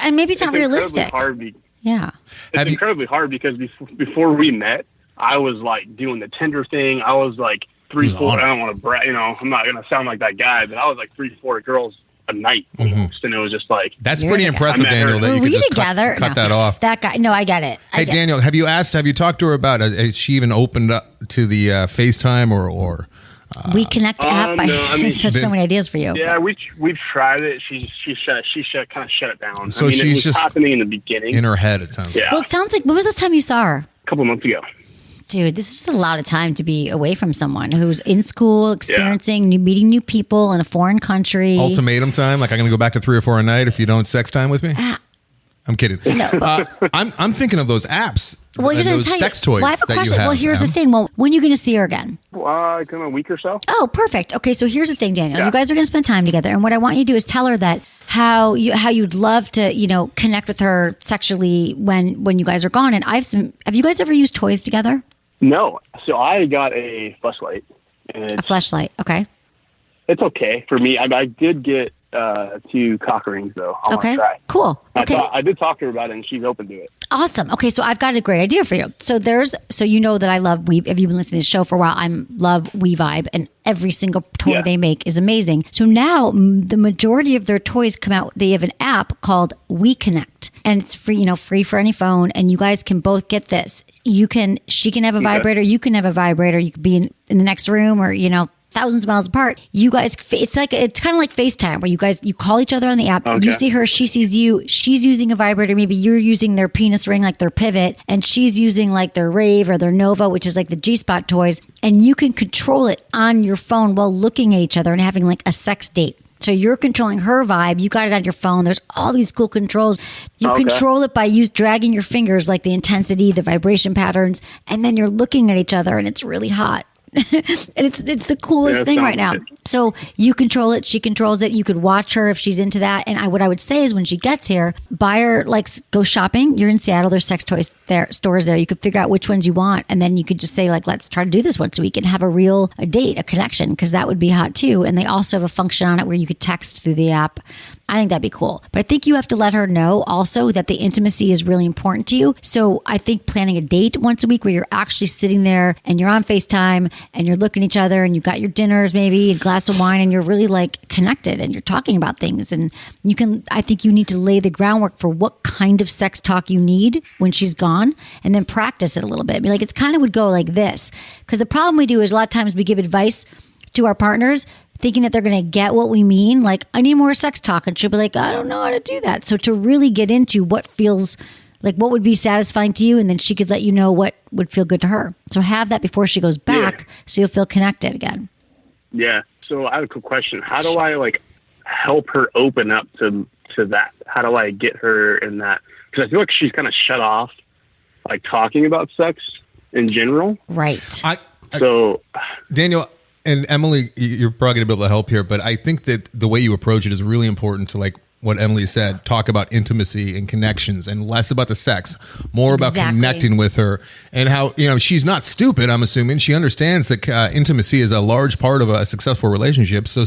And maybe it's not realistic. Yeah. It's incredibly hard because before we met, I was like doing the Tinder thing. I was like 3-4. I don't want to brag, I'm not going to sound like that guy, but I was like 3-4 girls a night almost. And it was just like, that's pretty impressive, Daniel, that you could just cut that off. That guy, no, I get it. Daniel, have you talked to her about, has she even opened up to the FaceTime or We Connect app? No, I mean, so many ideas for you. Yeah, we've tried it. She kind of shut it down. So she's it was just happening in the beginning. In her head, it sounds like. Well, it sounds like, when was the last time you saw her? A couple months ago. Dude, this is a lot of time to be away from someone who's in school, experiencing, meeting new people in a foreign country. Ultimatum time? Like, I'm going to go back to 3 or 4 a night if you don't sex time with me? I'm kidding. No, I'm thinking of those apps. Well, here's those sex toys. Well, I have a question. Well, here's the thing. Well, when are you going to see her again? Like in a week or so. Oh, perfect. Okay, so here's the thing, Daniel. You guys are going to spend time together, and what I want you to do is tell her that how you'd love to connect with her sexually when you guys are gone. And have you guys ever used toys together? No. So I got a fleshlight. A fleshlight. Okay. It's okay for me. I did get 2 cock rings though. I okay. Try. Cool. Okay. I did talk to her about it, and she's open to it. Awesome. Okay, so I've got a great idea for you. So you know that I love Weave. If you've been listening to the show for a while, I love WeVibe, and every single toy they make is amazing. So now the majority of their toys come out. They have an app called We Connect, and it's free. Free for any phone, and you guys can both get this. She can have a vibrator. You can have a vibrator. You could be in the next room, or thousands of miles apart. You guys, it's kind of like FaceTime, where you call each other on the app. Okay. You see her, she sees you. She's using a vibrator. Maybe you're using their penis ring, like their Pivot, and she's using like their Rave or their Nova, which is like the G-spot toys. And you can control it on your phone while looking at each other and having like a sex date. So you're controlling her vibe. You got it on your phone. There's all these cool controls. You control it by dragging your fingers, like the intensity, the vibration patterns, and then you're looking at each other, and it's really hot. And it's the coolest thing right now. So you control it, she controls it. You could watch her if she's into that. And what I would say is, when she gets here, buy her, go shopping. You're in Seattle. There's sex toys stores there. You could figure out which ones you want, and then you could just say let's try to do this once a week and have a date, a connection, because that would be hot too. And they also have a function on it where you could text through the app. I think that'd be cool. But I think you have to let her know also that the intimacy is really important to you. So I think planning a date once a week where you're actually sitting there and you're on FaceTime and you're looking at each other and you got your dinners, maybe a glass of wine, and you're really connected and you're talking about things. And I think you need to lay the groundwork for what kind of sex talk you need when she's gone, and then practice it a little bit. Be it's kind of would go like this. Because the problem we do is a lot of times we give advice to our partners thinking that they're going to get what we mean. I need more sex talk. And she'll be like, I don't know how to do that. So to really get into what feels what would be satisfying to you, and then she could let you know what would feel good to her. So have that before she goes back, so you'll feel connected again. Yeah. So I have a quick question. How do I help her open up to that? How do I get her in that? Because I feel like she's kind of shut off, talking about sex in general. Right. So Daniel and Emily, you're probably going to be able to help here, but I think that the way you approach it is really important to what Emily said, talk about intimacy and connections, and less about the sex, more about connecting with her, and how, she's not stupid. I'm assuming she understands that intimacy is a large part of a successful relationship. So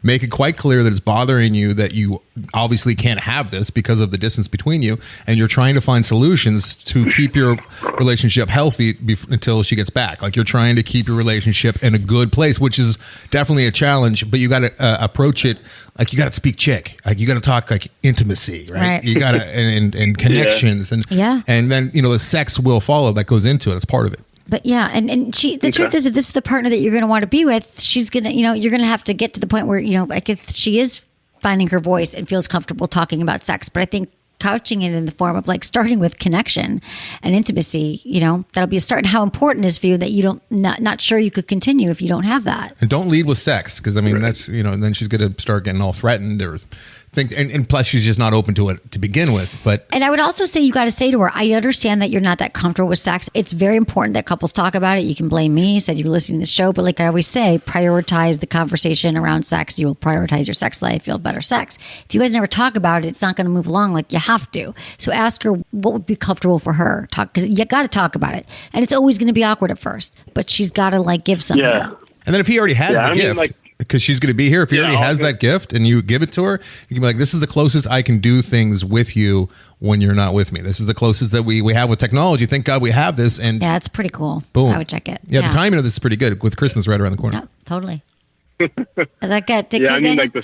make it quite clear that it's bothering you, that you obviously can't have this because of the distance between you, and you're trying to find solutions to keep your relationship healthy until she gets back. You're trying to keep your relationship in a good place, which is definitely a challenge, but you got to approach it you got to speak chick. You got to talk intimacy, right? You got to and connections, and then the sex will follow. That goes into it. It's part of it. But and the truth is that this is the partner that you're going to want to be with. She's gonna, you're going to have to get to the point where she is finding her voice and feels comfortable talking about sex. But I think couching it in the form of like starting with connection and intimacy, that'll be a start. And how important it is for you that you don't, not sure you could continue if you don't have that. And don't lead with sex, because that's, and then she's going to start getting all threatened or think, and plus she's just not open to it to begin with. And I would also say you got to say to her, I understand that you're not that comfortable with sex. It's very important that couples talk about it. You can blame me, said you were listening to the show, but like I always say, prioritize the conversation around sex. You will prioritize your sex life. You'll have better sex. If you guys never talk about it, it's not going to move along like you have to. So ask her what would be comfortable for her. Because you got to talk about it. And it's always going to be awkward at first, but she's got to like give something. Yeah. And then if he already has the gift, because she's going to be here, if he already has that gift and you give it to her, you can be like, this is the closest I can do things with you when you're not with me. This is the closest that we have with technology. Thank God we have this. And yeah, it's pretty cool. Boom. I would check it. Yeah, the timing of this is pretty good with Christmas right around the corner. No, totally. Is that good? Yeah, I mean, like the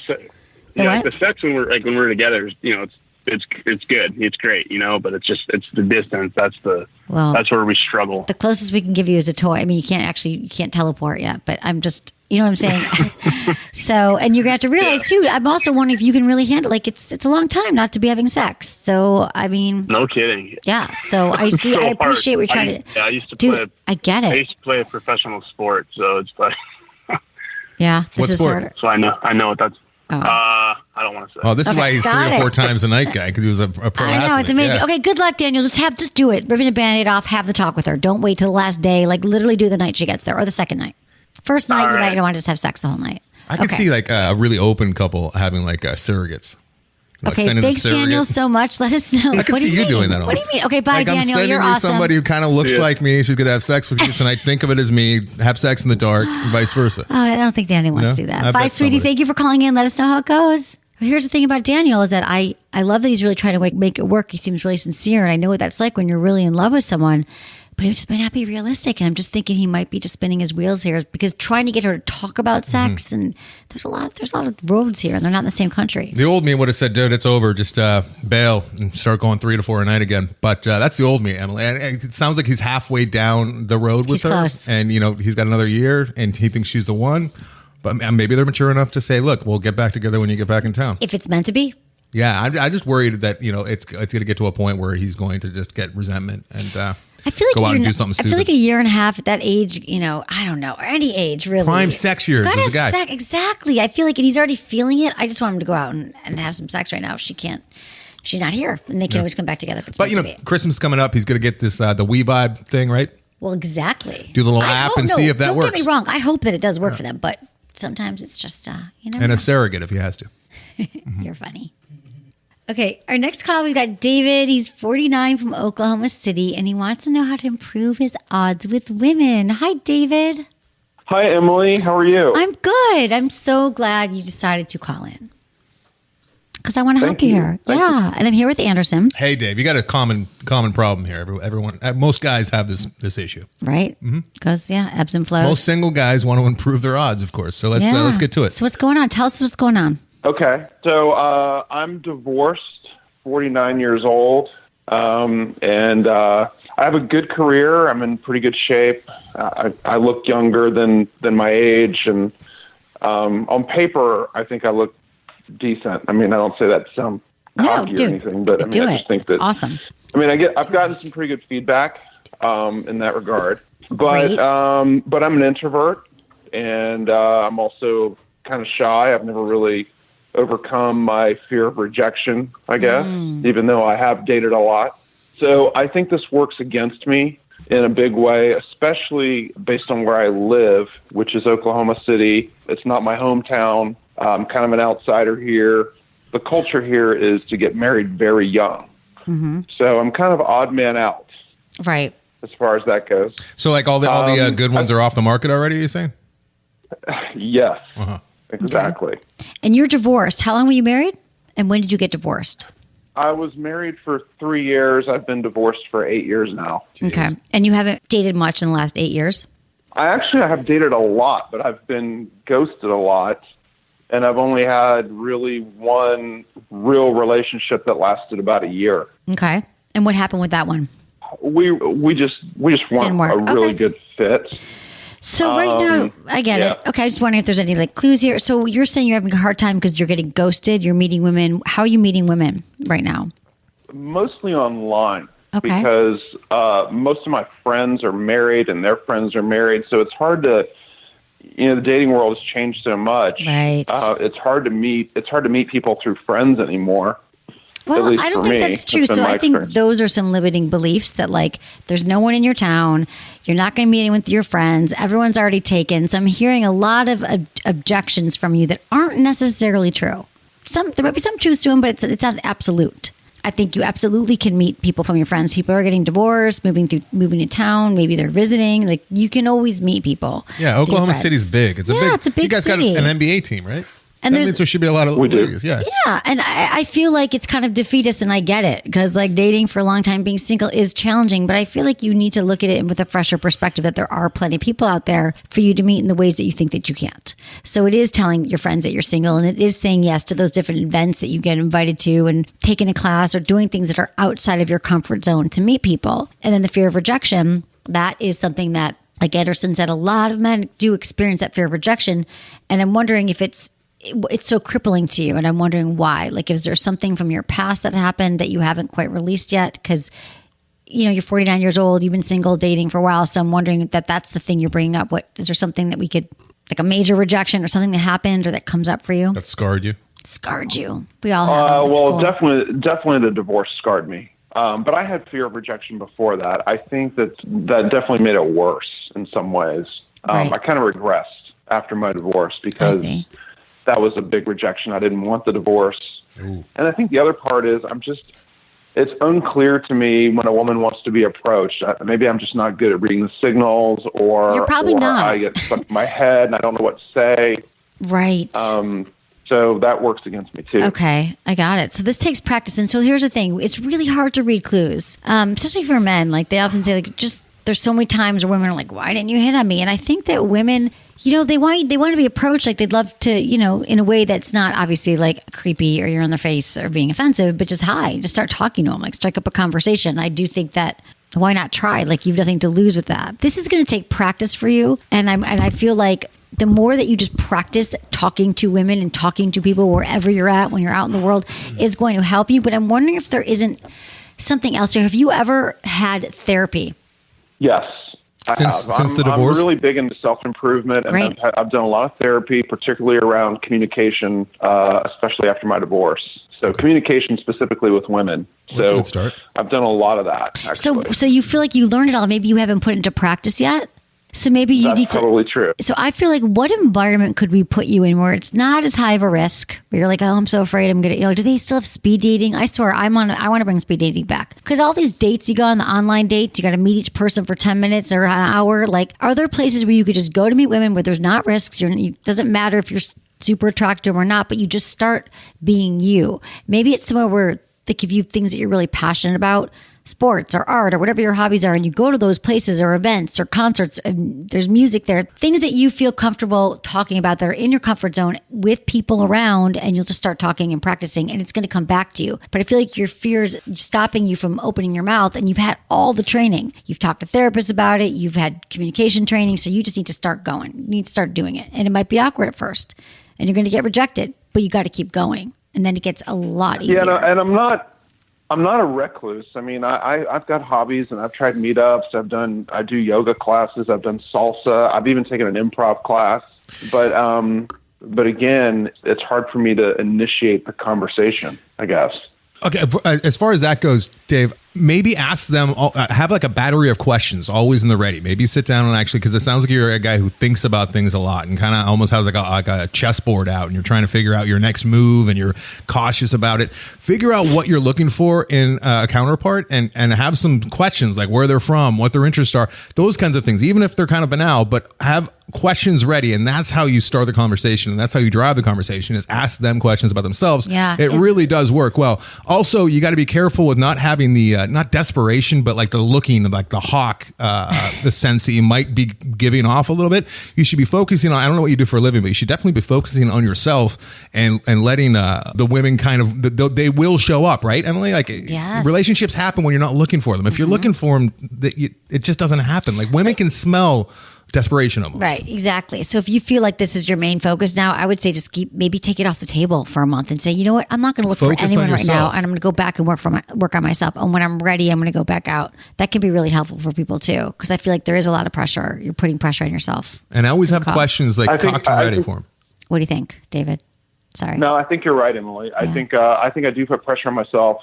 sex when we're together, it's good. It's great, but it's the distance. That's where we struggle. The closest we can give you is a toy. I mean, you can't teleport yet, but I'm just, you know what I'm saying? So, and you're going to have to realize too, I'm also wondering if you can really handle, like it's a long time not to be having sex. So, I mean. No kidding. Yeah. So I see, I appreciate what you're trying to. I used to play. I get it. I used to play a professional sport, so it's like. Yeah. What sport? Harder. So I know what that's. Oh. I don't want to say. Oh, this is why he's 3 to 4 times a night guy, because he was a pro athlete. I know, it's amazing. Yeah. Okay, good luck, Daniel. Just do it. Ripping a Band-Aid off, have the talk with her. Don't wait till the last day. Like literally do the night she gets there or the second night. First night, you might want to just have sex the whole night. I could see like a really open couple having like surrogates. Like okay, thanks, Daniel, so much. Let us know. I could see you doing that. What do you mean? Okay, bye, like, Daniel. I'm sending You're you awesome. somebody who kind of looks like me. She's going to have sex with you tonight. Think of it as me. Have sex in the dark, and vice versa. Oh, I don't think Daniel wants to do that. I Bye, bet sweetie. somebody. Thank you for calling in. Let us know how it goes. Here's the thing about Daniel is that I love that he's really trying to make it work. He seems really sincere, and I know what that's like when you're really in love with someone. But it just might not be realistic. And I'm just thinking he might be just spinning his wheels here because trying to get her to talk about sex and there's a lot of roads here and they're not in the same country. The old me would have said, dude, it's over. Just bail and start going 3 to 4 a night again. But that's the old me, Emily. And it sounds like he's halfway down the road with her. Close. And, he's got another year and he thinks she's the one. But maybe they're mature enough to say, look, we'll get back together when you get back in town. If it's meant to be. Yeah, I'm just worried that, it's going to get to a point where he's going to just get resentment and I feel like go out and do something stupid. I feel like a year and a half at that age, I don't know, or any age really. Prime sex years as a guy. Exactly. I feel like he's already feeling it. I just want him to go out and have some sex right now. If she's not here, and they can always come back together. But Christmas coming up, he's going to get this the We Vibe thing, right? Well, exactly. Do the little app and see if that works. Don't get me wrong. I hope that it does work for them, but sometimes it's just and a surrogate if he has to. You're funny. Okay, our next call, we've got David. He's 49 from Oklahoma City, and he wants to know how to improve his odds with women. Hi, David. Hi, Emily. How are you? I'm good. I'm so glad you decided to call in because I want to help you here. Yeah, and I'm here with Anderson. Hey, Dave, you got a common problem here. Everyone, most guys have this issue, right? Because ebbs and flows. Most single guys want to improve their odds, of course. So let's get to it. So what's going on? Tell us what's going on. Okay, so I'm divorced, 49 years old, and I have a good career. I'm in pretty good shape. I look younger than my age, and on paper, I think I look decent. I mean, I don't say that to sound cocky or anything, but I just think that awesome. I mean, I've gotten some pretty good feedback in that regard, but I'm an introvert, and I'm also kind of shy. I've never really overcome my fear of rejection, I guess, even though I have dated a lot. So I think this works against me in a big way, especially based on where I live, which is Oklahoma City. It's not my hometown. I'm kind of an outsider here. The culture here is to get married very young. So I'm kind of odd man out. Right. As far as that goes. So like all the good ones are off the market already, you saying? Yes. Exactly. Okay. And you're divorced. How long were you married? And when did you get divorced? I was married for 3 years. I've been divorced for 8 years now. Jeez. Okay. And you haven't dated much in the last 8 years? I have dated a lot, but I've been ghosted a lot. And I've only had really one real relationship that lasted about a year. Okay. And what happened with that one? We just weren't a really good fit. So right now, I get it. Okay, I just wondering if there's any like clues here. So you're saying you're having a hard time because you're getting ghosted. You're meeting women. How are you meeting women right now? Mostly online. Okay. Because most of my friends are married and their friends are married, so it's hard to, the dating world has changed so much. Right. It's hard to meet people through friends anymore. Well, I don't think that's true. So I think those are some limiting beliefs that like there's no one in your town. You're not going to meet anyone with your friends. Everyone's already taken. So I'm hearing a lot of objections from you that aren't necessarily true. There might be some truth to them, but it's not absolute. I think you absolutely can meet people from your friends. People are getting divorced, moving to town. Maybe they're visiting. Like you can always meet people. Yeah, Oklahoma City's big. It's a big you guys city. Got an NBA team, right? And that means there should be a lot of ladies. Yeah. Yeah. And I feel like it's kind of defeatist, and I get it because like dating for a long time, being single is challenging, but I feel like you need to look at it with a fresher perspective that there are plenty of people out there for you to meet in the ways that you think that you can't. So it is telling your friends that you're single, and it is saying yes to those different events that you get invited to and taking a class or doing things that are outside of your comfort zone to meet people. And then the fear of rejection, that is something that, like Ederson said, a lot of men do experience that fear of rejection. And I'm wondering if it's so crippling to you, and I'm wondering why. Like, is there something from your past that happened that you haven't quite released yet? Because, you're 49 years old, you've been single, dating for a while, so I'm wondering that's the thing you're bringing up. What is there something that we could, like a major rejection or something that happened or that comes up for you? That scarred you? Scarred you. We all have. Well, cool. definitely the divorce scarred me. But I had fear of rejection before that. I think that definitely made it worse in some ways. Right. I kind of regressed after my divorce because that was a big rejection. I didn't want the divorce. Ooh. And I think the other part is it's unclear to me when a woman wants to be approached. Maybe I'm just not good at reading the signals, or you're probably not. I get stuck in my head and I don't know what to say. Right. So that works against me too. Okay, I got it. So this takes practice. And so here's the thing. It's really hard to read clues, especially for men. Like they often say, like, there's so many times where women are like, why didn't you hit on me? And I think that women, they want to be approached like they'd love to, in a way that's not obviously like creepy or you're in their face or being offensive, but just hi, just start talking to them, like strike up a conversation. I do think that why not try? Like you've nothing to lose with that. This is going to take practice for you. And I feel like the more that you just practice talking to women and talking to people wherever you're at, when you're out in the world, is going to help you. But I'm wondering if there isn't something else here. Have you ever had therapy? Yes. Since the divorce? I'm really big into self-improvement, and I've done a lot of therapy, particularly around communication, especially after my divorce. So communication specifically with women. That's a good start. I've done a lot of that, actually. So you feel like you learned it all. Maybe you haven't put it into practice yet? So maybe you need to. That's probably true. So I feel like what environment could we put you in where it's not as high of a risk? Where you're like, oh, I'm so afraid I'm gonna. Do they still have speed dating? I swear, I want to bring speed dating back because all these dates you go on, the online dates, you got to meet each person for 10 minutes or an hour. Like, are there places where you could just go to meet women where there's not risks? It doesn't matter if you're super attractive or not, but you just start being you. Maybe it's somewhere where they give you things that you're really passionate about. Sports or art or whatever your hobbies are, and you go to those places or events or concerts and there's music there, things that you feel comfortable talking about that are in your comfort zone with people around, and you'll just start talking and practicing and it's going to come back to you. But I feel like your fear's stopping you from opening your mouth, and you've had all the training. You've talked to therapists about it. You've had communication training. So you just need to start going. You need to start doing it. And it might be awkward at first and you're going to get rejected, but you got to keep going. And then it gets a lot easier. Yeah, and I'm not a recluse. I mean, I've got hobbies, and I've tried meetups. I do yoga classes. I've done salsa. I've even taken an improv class. But again, it's hard for me to initiate the conversation, I guess. Okay, as far as that goes, Dave, maybe ask them, have like a battery of questions always in the ready. Maybe sit down and actually, because it sounds like you're a guy who thinks about things a lot and kind of almost has like a chessboard out, and you're trying to figure out your next move and you're cautious about it. Figure out what you're looking for in a counterpart and have some questions like where they're from, what their interests are, those kinds of things, even if they're kind of banal, but have questions ready. And that's how you start the conversation, and that's how you drive the conversation, is ask them questions about themselves. Yeah, it really does work well. Also, you got to be careful with not having the not desperation, but like the looking, like the hawk, the sense that you might be giving off a little bit. You should be focusing on, I don't know what you do for a living, but you should definitely be focusing on yourself and letting the women kind of, they will show up, right, Emily? Like, yes. Relationships happen when you're not looking for them. If you're looking for them, it just doesn't happen. Like, women can smell desperation almost. Right, exactly. So if you feel like this is your main focus now, I would say just maybe take it off the table for a month and say, you know what, I'm not going to look for anyone right now, and I'm going to go back and work on myself. And when I'm ready, I'm going to go back out. That can be really helpful for people too, because I feel like there is a lot of pressure. You're putting pressure on yourself. And I always have questions like cocked and ready for them. What do you think, David? Sorry. No, I think you're right, Emily. I think I do put pressure on myself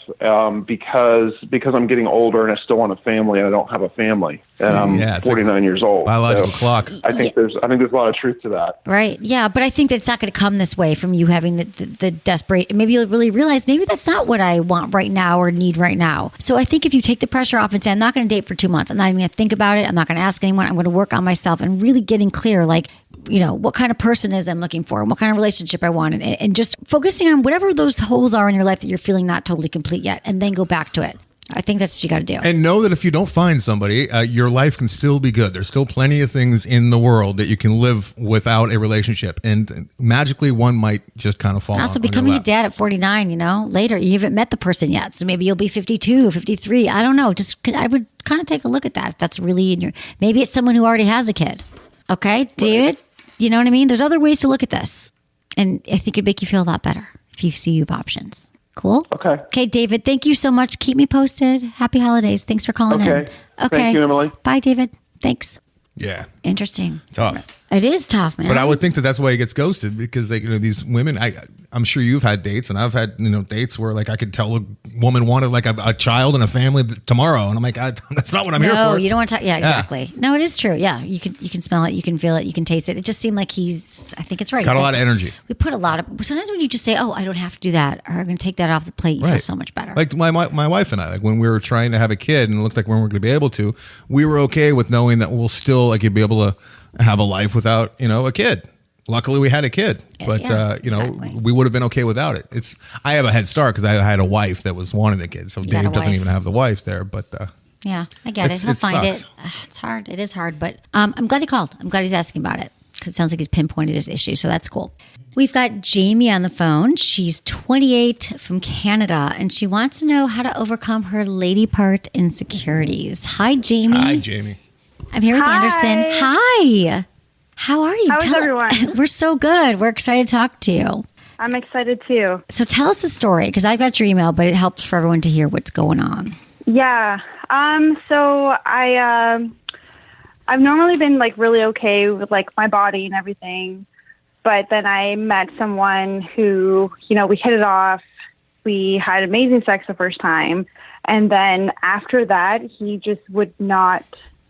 because I'm getting older and I still want a family and I don't have a family. And I'm 49 years old. Biological clock. I think there's a lot of truth to that. Right. Yeah, but I think that it's not going to come this way from you having the desperate. Maybe you'll really realize maybe that's not what I want right now or need right now. So I think if you take the pressure off and say, I'm not going to date for 2 months. I'm not even going to think about it. I'm not going to ask anyone. I'm going to work on myself and really getting clear, like, you know, what kind of person is I'm looking for and what kind of relationship I want, and just focusing on whatever those holes are in your life that you're feeling not totally complete yet, and then go back to it. I think that's what you got to do. And know that if you don't find somebody, your life can still be good. There's still plenty of things in the world that you can live without a relationship, and magically one might just kind of fall. And also, becoming a dad at 49, you know, later you haven't met the person yet, so maybe you'll be 52, 53. I don't know. I would kind of take a look at that if that's really in your. Maybe it's someone who already has a kid. Okay, David. You know what I mean? There's other ways to look at this. And I think it'd make you feel a lot better if you see you have options. Cool? Okay, David, thank you so much. Keep me posted. Happy holidays. Thanks for calling in. Okay. Thank you, Emily. Bye, David. Thanks. Yeah. Interesting. Tough. It is tough, man. But I would think that that's why he gets ghosted, because these women, I'm sure you've had dates, and I've had dates where like I could tell a woman wanted like a child and a family tomorrow, and I'm like, that's not what I'm here for. No, you don't want to talk. Yeah, exactly. Yeah. No, it is true. Yeah, you can smell it, you can feel it, you can taste it. It just seemed like I think it's right. Got a lot of energy. We put a lot of. Sometimes when you just say, "Oh, I don't have to do that," or "I'm going to take that off the plate," you feel so much better. Like my wife and I, like when we were trying to have a kid and it looked like we weren't going to be able to, we were okay with knowing that we'll still like be able to have a life without a kid. Luckily we had a kid, but exactly. We would have been okay without it. I have a head start because I had a wife that was wanting the kid, so Dave doesn't even have the wife there, but yeah, I get it. He'll find it. It's hard. It is hard, but I'm glad he called. I'm glad he's asking about it because it sounds like he's pinpointed his issue, so that's cool. We've got Jamie on the phone. She's 28 from Canada, and she wants to know how to overcome her lady part insecurities. Hi, Jamie. Hi, Jamie. I'm here with Anderson. Hi. How are you? How's everyone? We're so good. We're excited to talk to you. I'm excited too. So tell us the story, because I've got your email, but it helps for everyone to hear what's going on. Yeah. So I've normally been like really okay with like my body and everything, but then I met someone who, we hit it off. We had amazing sex the first time, and then after that, he just would not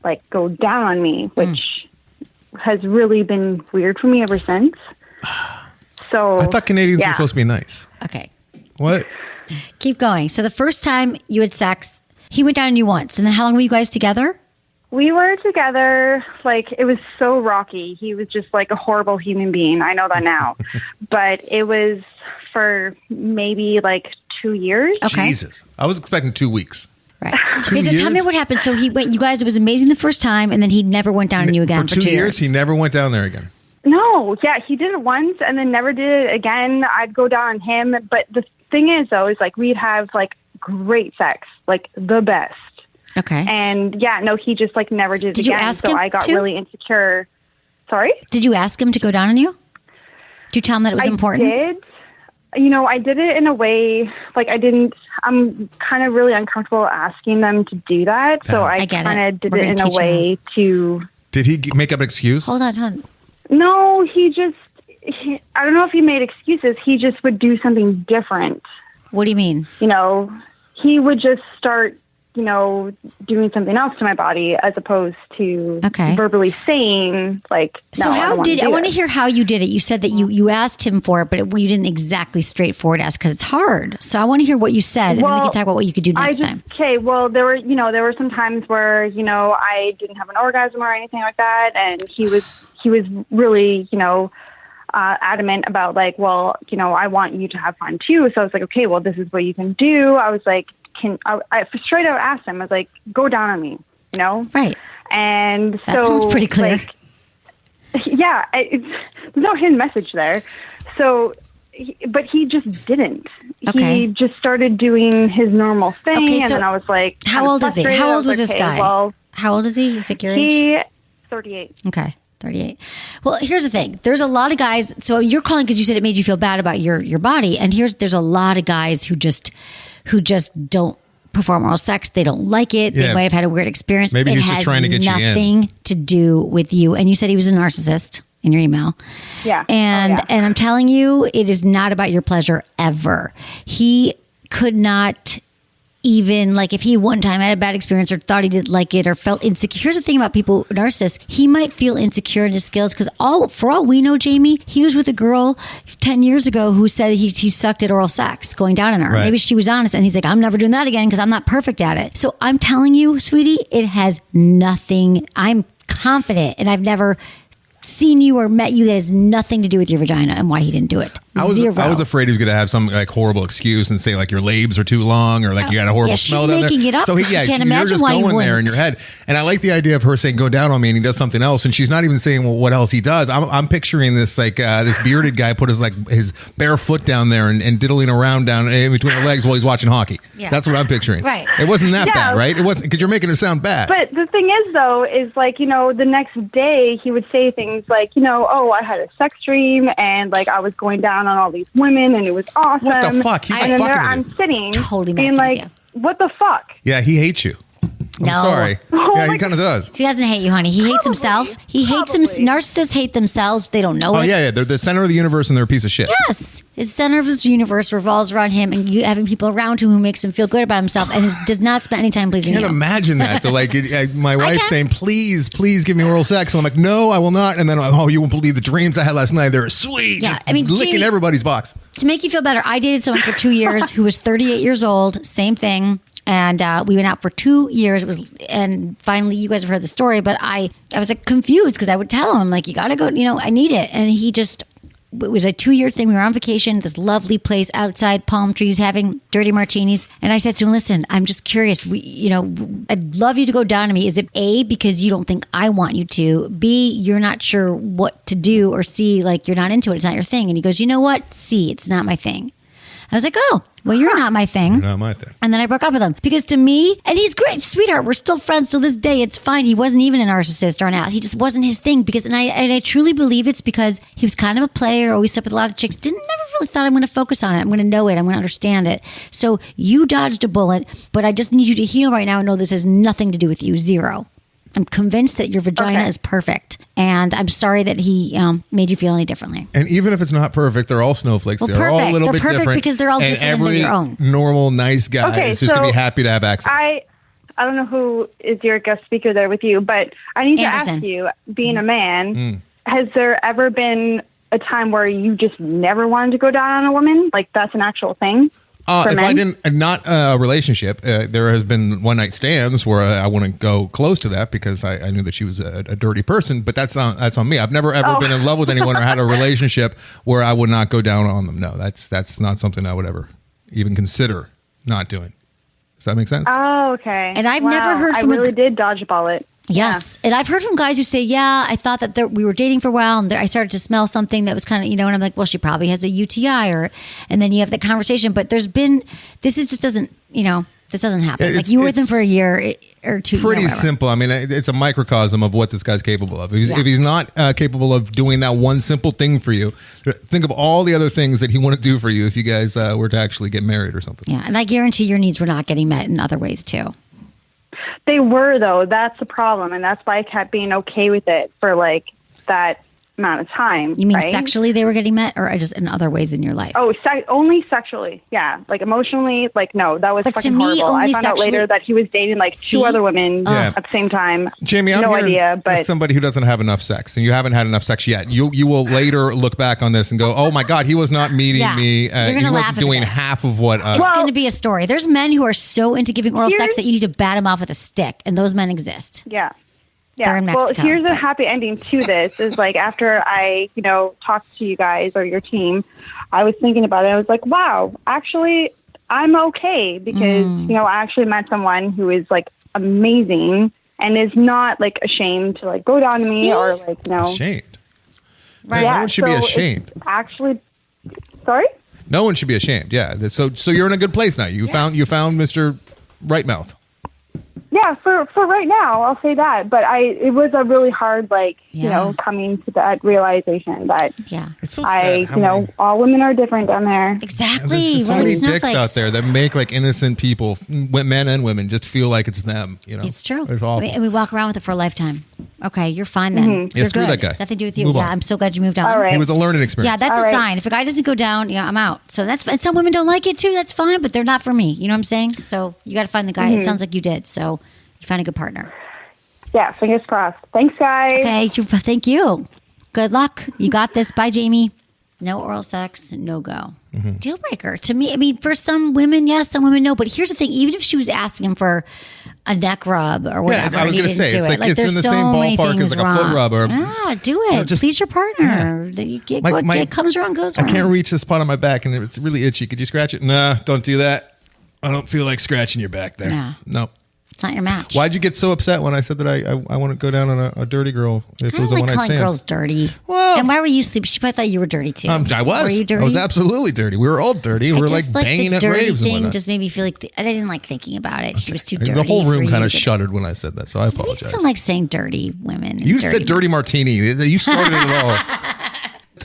like go down on me, which has really been weird for me ever since. So I thought Canadians were supposed to be nice. Okay. What? Keep going. So the first time you had sex, he went down on you once, and then how long were you guys together? We were together, like, it was so rocky. He was just like a horrible human being. I know that now. But it was for maybe like 2 years. Okay. Jesus. I was expecting 2 weeks. Right. Okay, so tell me what happened. So he went, you guys, it was amazing the first time, and then he never went down on you again for 2 years. He never went down there again. No, yeah, he did it once and then never did it again. I'd go down on him. But the thing is, though, is like we'd have like great sex, like the best. Okay. And yeah, no, he just like never did it again. You ask him I got to? really insecure. Sorry? Did you ask him to go down on you? Did you tell him that it was important? I did. I did it in a way, like I'm kind of really uncomfortable asking them to do that. So I kind of did it in a way to... Did he make up an excuse? Hold on. No, I don't know if he made excuses. He just would do something different. What do you mean? He would just start, doing something else to my body as opposed to verbally saying, like, no, I want to hear how you did it. You said that you asked him for it, but you didn't exactly straightforward ask because it's hard. So I want to hear what you said, and then we can talk about what you could do next time. Okay, well, there were some times where, I didn't have an orgasm or anything like that, and he was really, adamant about like, well, I want you to have fun too. So I was like, okay, well, this is what you can do. I was like, I straight out asked him, I was like, go down on me, Right. And that sounds pretty clear. Yeah, there's no hidden message there. So, but he just didn't. Okay. He just started doing his normal thing, and then I was like, how old is he? How old was this guy? Well, how old is he? He's like your age? 38. Okay. 38. Well, here's the thing. There's a lot of guys. So you're calling because you said it made you feel bad about your body. And there's a lot of guys who just don't perform oral sex. They don't like it. Yeah. They might have had a weird experience. Maybe it he's just trying to get you in. nothing to do with you. And you said he was a narcissist in your email. Yeah. And I'm telling you, it is not about your pleasure ever. He could not even, like, if he one time had a bad experience or thought he didn't like it or felt insecure. Here's the thing about people, narcissists, he might feel insecure in his skills because for all we know, Jamie, he was with a girl 10 years ago who said he sucked at oral sex, going down on her. Right. Maybe she was honest and he's like, I'm never doing that again because I'm not perfect at it. So I'm telling you, sweetie, it has nothing. I'm confident, and I've never seen you or met you that has nothing to do with your vagina and why he didn't do it. Zero. I was afraid he was going to have some like horrible excuse and say like your labes are too long or like you got a horrible smell down there. She's making it up. So She can't you're imagine just why you going there in wouldn't. your head. And I like the idea of her saying go down on me and he does something else, and she's not even saying well what else he does. I'm picturing this like this bearded guy put his bare foot down there and diddling around down in between her legs while he's watching hockey. Yeah. That's what I'm picturing. Right. It wasn't that bad, right? It wasn't, because you're making it sound bad. But the thing is, though, is like, the next day he would say things like, oh, I had a sex dream and like I was going down on all these women and it was awesome. What the fuck? He's like and then fucking there with you. I'm sitting Totally being messing like, with what the fuck? Yeah, he hates you. I'm No. sorry. Oh Yeah, my he kind of does. He doesn't hate you, honey. He hates himself. He hates him. Probably. Narcissists hate themselves. They don't know Oh it. yeah, they're the center of the universe and they're a piece of shit. Yes. His center of his universe revolves around him and you having people around him who makes him feel good about himself and does not spend any time pleasing Can't you. imagine that. They're like my wife can. saying, "Please, please give me oral sex," and I'm like, "No, I will not." And then, oh, you won't believe the dreams I had last night. They're sweet. Yeah, Just I mean, licking Jamie- everybody's box. To make you feel better, I dated someone for 2 years who was 38 years old. Same thing. And we went out for 2 years. And finally, you guys have heard the story, but I was like confused because I would tell him like, you got to go, I need it. And he just, it was a 2-year thing. We were on vacation, this lovely place outside, palm trees, having dirty martinis. And I said to him, listen, I'm just curious. I'd love you to go down to me. Is it A, because you don't think I want you to? B, you're not sure what to do, or C, like you're not into it. It's not your thing. And he goes, you know what? C, it's not my thing. I was like, oh, well, you're not my thing. Not my thing. And then I broke up with him because to me, and he's great, sweetheart. We're still friends till this day. It's fine. He wasn't even a narcissist or an out. He just wasn't his thing because, and I truly believe it's because he was kind of a player, always slept with a lot of chicks. Never really thought I'm going to focus on it. I'm going to know it. I'm going to understand it. So you dodged a bullet, but I just need you to heal right now and know this has nothing to do with you. Zero. I'm convinced that your vagina is perfect. And I'm sorry that he made you feel any differently. And even if it's not perfect, they're all snowflakes. Well, they're all a perfect. little They're bit perfect different. because they're all and different than every your own. normal, nice guy Okay, is just going to be so happy to have access. I don't know who is your guest speaker there with you, but I need Anderson. to ask you, being a man, has there ever been a time where you just never wanted to go down on a woman? Like that's an actual thing? If men? I didn't, not a relationship, there has been one night stands where I wouldn't go close to that because I knew that she was a dirty person. But that's on me. I've never ever been in love with anyone or had a relationship where I would not go down on them. No, that's not something I would ever even consider not doing. Does that make sense? Oh, okay. And I've never heard from I really did dodge a bullet. Yes. And I've heard from guys who say, yeah, I thought that we were dating for a while and I started to smell something that was kind of, and I'm like, well, she probably has a UTI and then you have that conversation. But this just doesn't, this doesn't happen. Like you were with him for a year or two. Pretty simple. I mean, it's a microcosm of what this guy's capable of. If he's not capable of doing that one simple thing for you, think of all the other things that he want to do for you if you guys were to actually get married or something. Yeah. And I guarantee your needs were not getting met in other ways too. They were, though. That's the problem. And that's why I kept being okay with it for like that amount of time. You mean right? sexually they were getting met or just in other ways in your life? Oh, only sexually. Yeah. Like emotionally, like no, that was But to fucking me, horrible. only I found out sexually- later that he was dating like See? two other women Yeah. at the same time. Jamie, I'm no hearing idea, but as somebody who doesn't have enough sex, and you haven't had enough sex yet. You will later look back on this and go, "Oh my God, he was not meeting Yeah. me. You're gonna He laugh wasn't at doing this. half of what." It's going to be a story. There's men who are so into giving oral sex that you need to bat them off with a stick, and those men exist. yeah. They're Yeah. in Well, Mexico, here's a but- happy ending to this is like after I, talked to you guys or your team, I was thinking about it. I was like, wow, actually, I'm okay because, I actually met someone who is like amazing and is not like ashamed to like go down to me See? or like, Ashamed. Right. No one should be so ashamed. it's actually, sorry? No one should be ashamed. Yeah. So you're in a good place now. You found Mr. Right Mouth. Yeah, Yeah, for right now, I'll say that. But it was a really hard, coming to that realization that it's so sad all women are different down there. Exactly. There's so many dicks out there that make like innocent people, men and women, just feel like it's them. It's true. It's awful. And we walk around with it for a lifetime. Okay, you're fine then. Mm-hmm. You're screw good. that guy. Nothing to do with you. Move on. I'm so glad you moved on. All right. It was a learning experience. Yeah, that's All a right. sign. If a guy doesn't go down, I'm out. So that's fine. Some women don't like it too. That's fine, but they're not for me. You know what I'm saying? So you got to find the guy. It sounds like you did. So you found a good partner. Yeah, fingers crossed. Thanks, guys. Okay, thank you. Good luck. You got this. Bye, Jamie. No oral sex, no go. Deal breaker. To me, I mean, for some women, yes, some women, no. But here's the thing: even if she was asking him for a neck rub or whatever, I was going to say it's like it's there's in the so same many ballpark as things like a foot wrong. rub or Do it. just- Please your partner. It comes around, goes I around. can't reach this spot on my back and it's really itchy. Could you scratch it? Nah, don't do that. I don't feel like scratching your back there. Yeah. No. It's not your match. Why'd you get so upset when I said that I want to go down on a dirty girl if I it was don't a like one night calling stand? girls dirty. Well- And why were you sleeping? She probably thought you were dirty too. I was. Were you dirty? I was absolutely dirty. We were all dirty. We were like banging the at dirty raves and thing whatnot. just made me feel like I didn't like thinking about it. She was too dirty. The whole room for kind you of to- shuddered when I said that, so I I apologize. just don't like saying dirty women. You said dirty martini. You started it all.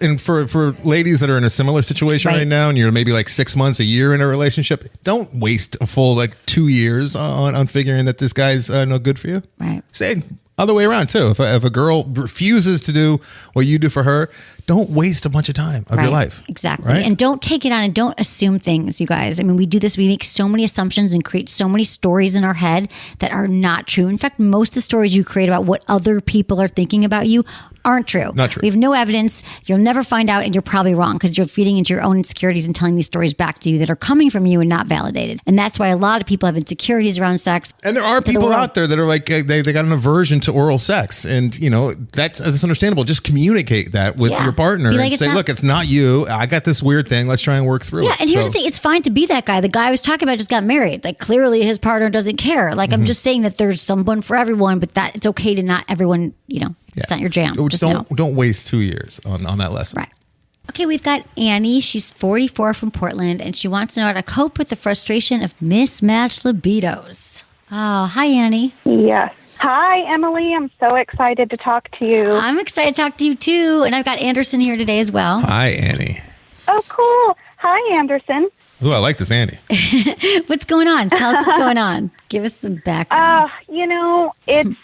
And for ladies that are in a similar situation right now, and you're maybe like 6 months, a year in a relationship, don't waste a full 2 years on figuring that this guy's no good for you. Right. Say other way around too. If a girl refuses to do what you do for her, don't waste a bunch of time of your life. Exactly. Right? And don't take it on and don't assume things, you guys. I mean, we do this, we make so many assumptions and create so many stories in our head that are not true. In fact, most of the stories you create about what other people are thinking about you aren't true. Not true. We have no evidence. You'll never find out, and you're probably wrong because you're feeding into your own insecurities and telling these stories back to you that are coming from you and not validated. And that's why a lot of people have insecurities around sex. And there are people out there that are like, they got an aversion to oral sex. And, that's understandable. Just communicate that with your partner Be like, and it's say, not- look, it's not you. I got this weird thing. Let's try and work through it. Yeah, and here's the thing. It's fine to be that guy. The guy I was talking about just got married. Like, clearly his partner doesn't care. Like, I'm just saying that there's someone for everyone, but that it's okay to not everyone, it's not your jam. Just know. Don't waste 2 years on that lesson. Right. Okay, we've got Annie. She's 44 from Portland, and she wants to know how to cope with the frustration of mismatched libidos. Oh, hi, Annie. Yes. Hi, Emily. I'm so excited to talk to you. I'm excited to talk to you, too. And I've got Anderson here today as well. Hi, Annie. Oh, cool. Hi, Anderson. Ooh, I like this Annie. What's going on? Tell us what's going on. Give us some background. It's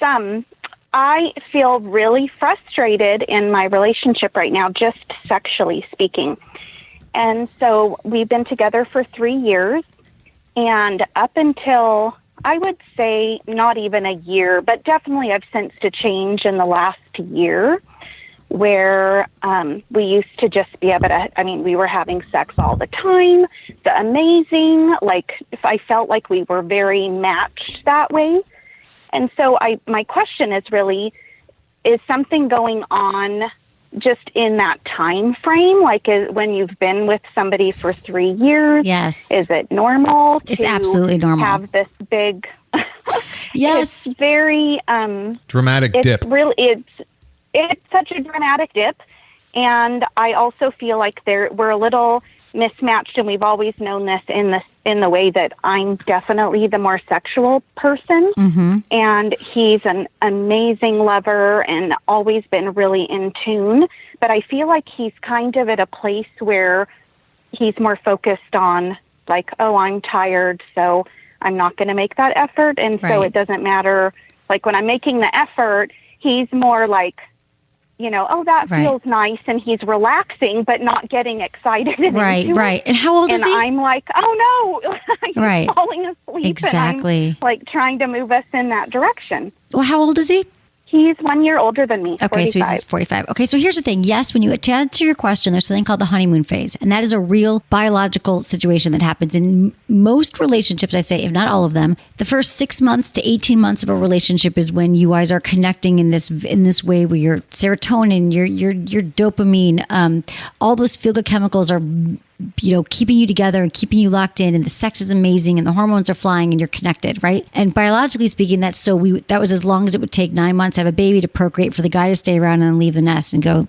I feel really frustrated in my relationship right now, just sexually speaking. And so we've been together for 3 years, and up until, I would say, not even a year, but definitely I've sensed a change in the last year where we used to just be able to, we were having sex all the time, the amazing, if I felt like we were very matched that way. And so my question is really, is something going on just in that time frame? When you've been with somebody for 3 years? Yes. Is it normal? It's absolutely normal. Have this big, yes, it's very dramatic dip. It's such a dramatic dip, and I also feel like we're a little mismatched, and we've always known this in the way that I'm definitely the more sexual person, and he's an amazing lover and always been really in tune. But I feel like he's kind of at a place where he's more focused on I'm tired, so I'm not going to make that effort, and so it doesn't matter. When I'm making the effort, he's more that feels nice, and he's relaxing, but not getting excited. Right. And how old is he? And I'm like, oh no, he's falling asleep. Exactly. And I'm trying to move us in that direction. Well, how old is he? He's 1 year older than me. Okay, 45. So he's 45. Okay, so here's the thing. Yes, when you attend to your question, there's something called the honeymoon phase, and that is a real biological situation that happens in most relationships. I'd say, if not all of them, the first 6 months to 18 months of a relationship is when you guys are connecting in this way, where your serotonin, your dopamine, all those feel-good chemicals are keeping you together and keeping you locked in, and the sex is amazing and the hormones are flying and you're connected, right? And biologically speaking, that was as long as it would take 9 months to have a baby, to procreate, for the guy to stay around and leave the nest and go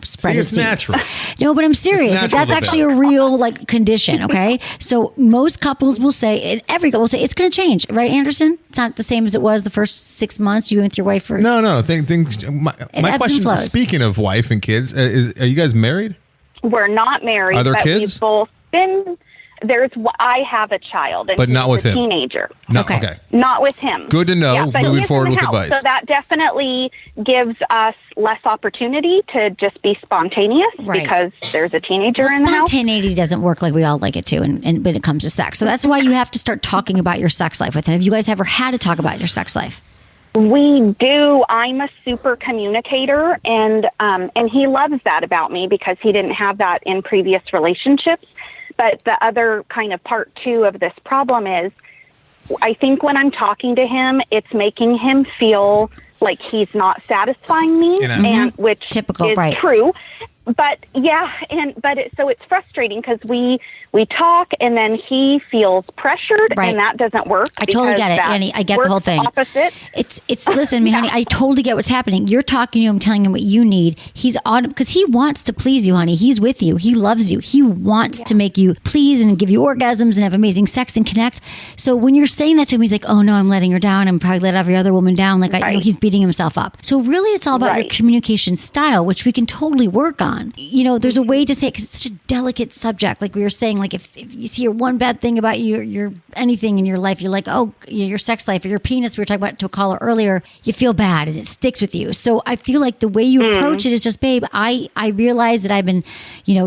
spread See, a it's seed. natural. No, but I'm serious. It's natural That's to actually a real condition. Okay. So most couples will say, and every couple will say, it's going to change, right, Anderson? It's not the same as it was the first 6 months you went with your wife. No. My question, speaking of wife and kids, are you guys married? We're not married. Are there but kids? We've both been. I have a child, and but not with a him. Teenager. No, okay. Not with him. Good to know. Yeah, but Moving he's forward in the with house, advice. So that definitely gives us less opportunity to just be spontaneous because there's a teenager in the house. Spontaneity doesn't work like we all like it to, and when it comes to sex. So that's why you have to start talking about your sex life with him. Have you guys ever had to talk about your sex life? We do. I'm a super communicator, and he loves that about me because he didn't have that in previous relationships. But the other kind of part two of this problem is, I think when I'm talking to him, it's making him feel like he's not satisfying me, and which typical, is true. But so it's frustrating because we talk and then he feels pressured and that doesn't work. I totally get it, Annie. I get the whole thing. Opposite. It's listen, honey, I totally get what's happening. You're talking to him, telling him what you need. He's on because he wants to please you, honey. He's with you. He loves you. He wants to make you please and give you orgasms and have amazing sex and connect. So when you're saying that to him, he's like, oh no, I'm letting her down. I'm probably let every other woman down. He's beating himself up. So really it's all about your communication style, which we can totally work on. There's a way to say it because it's such a delicate subject. Like we were saying, like if you hear one bad thing about your anything in your life, you're like, oh, your sex life or your penis, we were talking about to a caller earlier, you feel bad and it sticks with you. So I feel like the way you approach it is just, babe, I realize that I've been,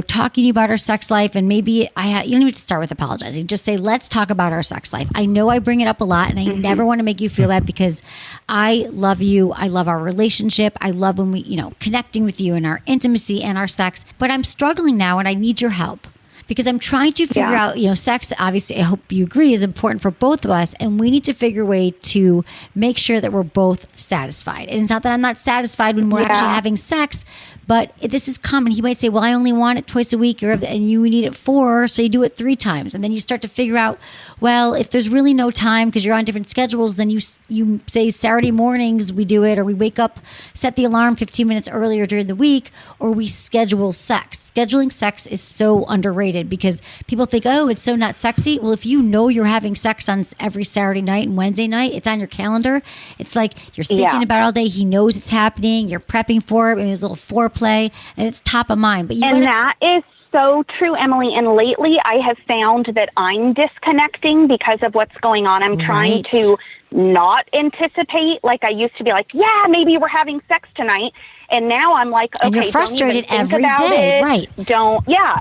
talking to you about our sex life, and maybe you don't even have to start with apologizing. Just say, let's talk about our sex life. I know I bring it up a lot and I never want to make you feel bad because I love you. I love our relationship. I love when we, connecting with you and our intimacy and our sex, but I'm struggling now and I need your help because I'm trying to figure out, sex, obviously, I hope you agree, is important for both of us. And we need to figure a way to make sure that we're both satisfied. And it's not that I'm not satisfied when we're actually having sex, but this is common. He might say, well, I only want it twice a week, and you need it 4, so you do it 3 times. And then you start to figure out, well, if there's really no time because you're on different schedules, then you say Saturday mornings we do it, or we wake up, set the alarm 15 minutes earlier during the week, or we schedule sex. Scheduling sex is so underrated because people think, oh, it's so not sexy. Well, if you know you're having sex on every Saturday night and Wednesday night, it's on your calendar. It's like you're thinking about it all day. He knows it's happening. You're prepping for it. And there's a little foreplay, and it's top of mind. But that is so true, Emily. And lately, I have found that I'm disconnecting because of what's going on. I'm trying to not anticipate. Like I used to be like, yeah, maybe we're having sex tonight. And now I'm like, okay, and you're frustrated don't even think every about day, it. right?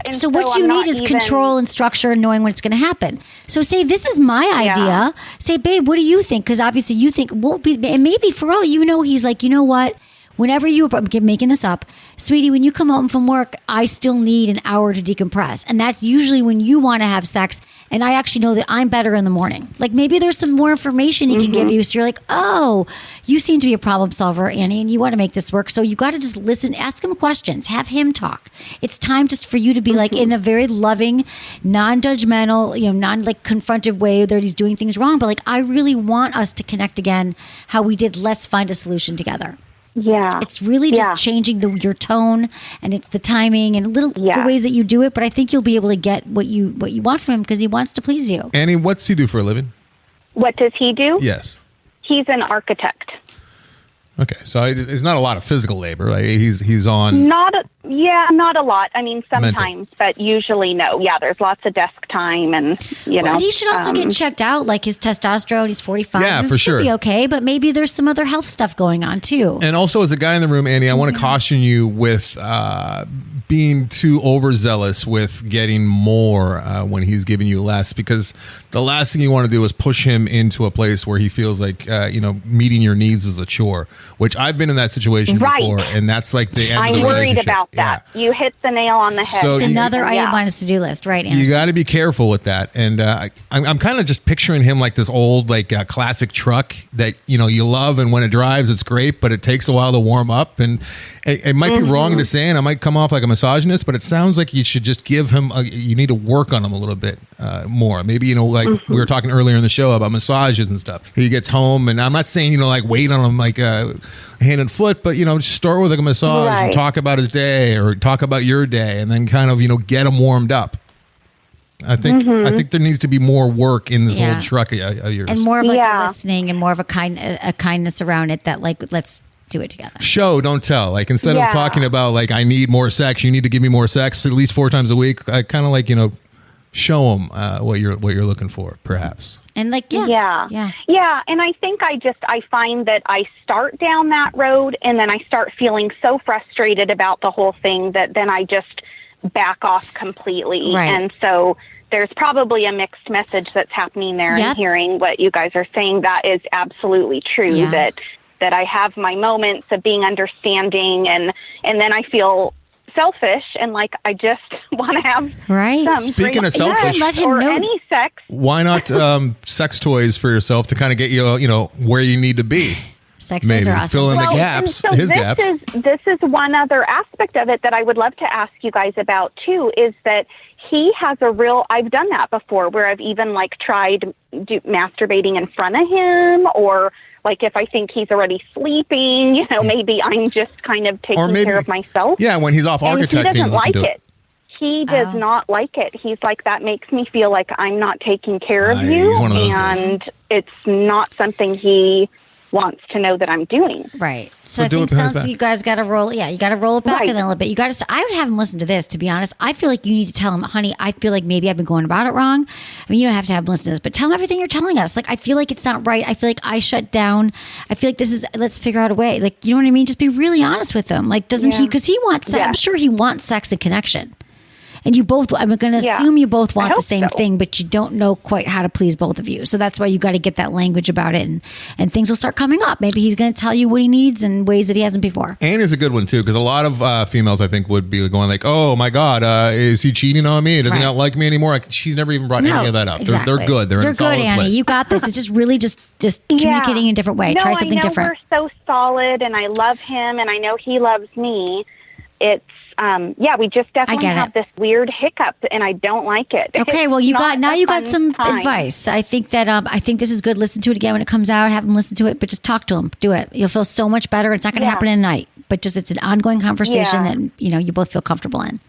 And so what you need is control and structure and knowing when it's going to happen. So say, this is my idea. Say, babe, what do you think? Because obviously you think, and maybe for all you know, he's like, you know what? Whenever I'm making this up, sweetie, when you come home from work, I still need an hour to decompress. And that's usually when you want to have sex. And I actually know that I'm better in the morning. Like maybe there's some more information he can give you. So you're like, oh, you seem to be a problem solver, Annie, and you want to make this work. So you got to just listen, ask him questions, have him talk. It's time just for you to be like in a very loving, non-judgmental, non-like confrontive way that he's doing things wrong. But like, I really want us to connect again how we did. Let's find a solution together. Yeah. It's really just changing your tone, and it's the timing and the ways that you do it. But I think you'll be able to get what you want from him because he wants to please you. Annie, what's he do for a living? What does he do? Yes. He's an architect. Okay, so it's not a lot of physical labor. Right? He's on. Not a lot. I mean, sometimes, but usually no. Yeah, there's lots of desk time, and Well, he should also get checked out, like his testosterone. He's 45. Yeah, for sure. Be okay, but maybe there's some other health stuff going on too. And also, as a guy in the room, Annie, I want to caution you with being too overzealous with getting more when he's giving you less, because the last thing you want to do is push him into a place where he feels like meeting your needs is a chore. Which I've been in that situation before, and that's like the end of the relationship. I'm worried about that. Yeah. You hit the nail on the head. So it's another item on his to-do list, right, Anderson? You got to be careful with that. And I'm kind of just picturing him like this old, classic truck that, you love, and when it drives, it's great, but it takes a while to warm up. And it might be wrong to say, and I might come off like a misogynist, but it sounds like you should just give him, you need to work on him a little bit more. Maybe, we were talking earlier in the show about massages and stuff. He gets home, and I'm not saying, wait on him hand and foot, but, just start with like a massage and talk about his day or talk about your day and then kind of, get him warmed up. I think there needs to be more work in this old truck of yours. And more of like a listening and more of a kindness around it that like, let's do it together. Show, don't tell. Like instead of talking about like, I need more sex, you need to give me more sex at least 4 times a week. I kind of like, show them what you're looking for, perhaps. And like, yeah. And I think I find that I start down that road and then I start feeling so frustrated about the whole thing that then I just back off completely. Right. And so there's probably a mixed message that's happening there. And hearing what you guys are saying, that is absolutely true. That I have my moments of being understanding and then I feel selfish and like I just want to have some Speaking of selfish, let him know. Any sex. Why not sex toys for yourself to kind of get you where you need to be? Sex toys are awesome. Fill in the gaps, so his this gaps. This is one other aspect of it that I would love to ask you guys about too, is that he has I've done that before where I've even like tried masturbating in front of him, or like if I think he's already sleeping, maybe I'm just kind of taking care of myself. Yeah, when he's off architecting. And he doesn't like it. He does not like it. He's like, that makes me feel like I'm not taking care of you. He's one of those and it's not something he wants to know that I'm doing. Right. So I think you guys got to roll. Yeah, you got to roll it back and then a little bit. You got to. I would have him listen to this. To be honest, I feel like you need to tell him, honey. I feel like maybe I've been going about it wrong. I mean, you don't have to have him listen to this, but tell him everything you're telling us. Like, I feel like it's not right. I feel like I shut down. I feel like this is. Let's figure out a way. Like, you know what I mean? Just be really honest with him. Like, doesn't he? Because he wants. I'm sure he wants sex and connection. And you both, I'm going to assume you both want the same thing, but you don't know quite how to please both of you. So that's why you got to get that language about it, and things will start coming up. Maybe he's going to tell you what he needs in ways that he hasn't before. And is a good one too, because a lot of females, I think, would be going like, "Oh my God, is he cheating on me? Does he not like me anymore?" She's never even brought any of that up. Exactly. They're good. You're good, Annie. You got this. It's just really just communicating in a different way. Try something different. We're so solid, and I love him, and I know he loves me. It's we just definitely have this weird hiccup, and I don't like it. Okay, well, you got some advice. I think that I think this is good. Listen to it again when it comes out. Have him listen to it, but just talk to him. Do it. You'll feel so much better. It's not going to happen in a night, but just it's an ongoing conversation that you both feel comfortable in.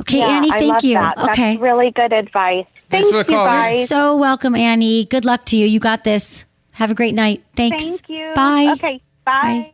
Okay, Annie, thank you. That. Okay, that's really good advice. Thanks for the call. Guys. You're so welcome, Annie. Good luck to you. You got this. Have a great night. Thanks. Thank you. Bye. Okay. Bye.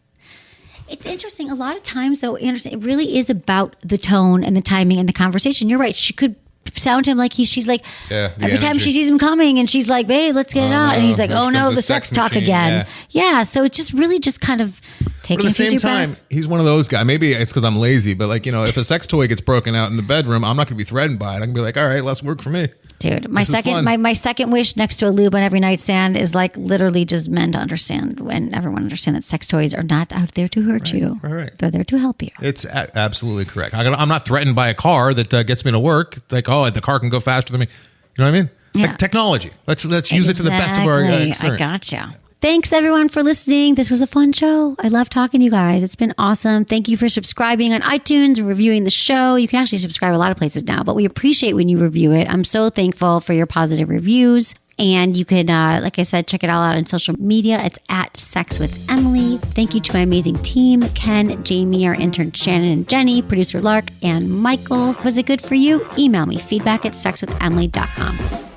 It's interesting. A lot of times, though, Anderson, it really is about the tone and the timing and the conversation. You're right. She could sound to him like she's like, every time she sees him coming and she's like, babe, let's get it on. And he's like, oh no, the sex talk machine, again. Yeah. So it's just really just kind of taking at the same time, breaths. he's one of those guys. Maybe it's because I'm lazy, but like, if a sex toy gets broken out in the bedroom, I'm not going to be threatened by it. I can be like, all right, less work for me. Dude, my second wish next to a lube on every nightstand is like literally just men to understand and everyone understand that sex toys are not out there to hurt you. Right. They're there to help you. It's absolutely correct. I'm not threatened by a car that gets me to work. Like, oh, the car can go faster than me. You know what I mean? Yeah. Like technology. Let's use it to the best of our experience. I gotcha. Thanks, everyone, for listening. This was a fun show. I love talking to you guys. It's been awesome. Thank you for subscribing on iTunes and reviewing the show. You can actually subscribe a lot of places now, but we appreciate when you review it. I'm so thankful for your positive reviews. And you can, like I said, check it all out on social media. It's at Sex with Emily. Thank you to my amazing team, Ken, Jamie, our intern Shannon and Jenny, producer Lark, and Michael. Was it good for you? Email me, feedback@sexwithemily.com.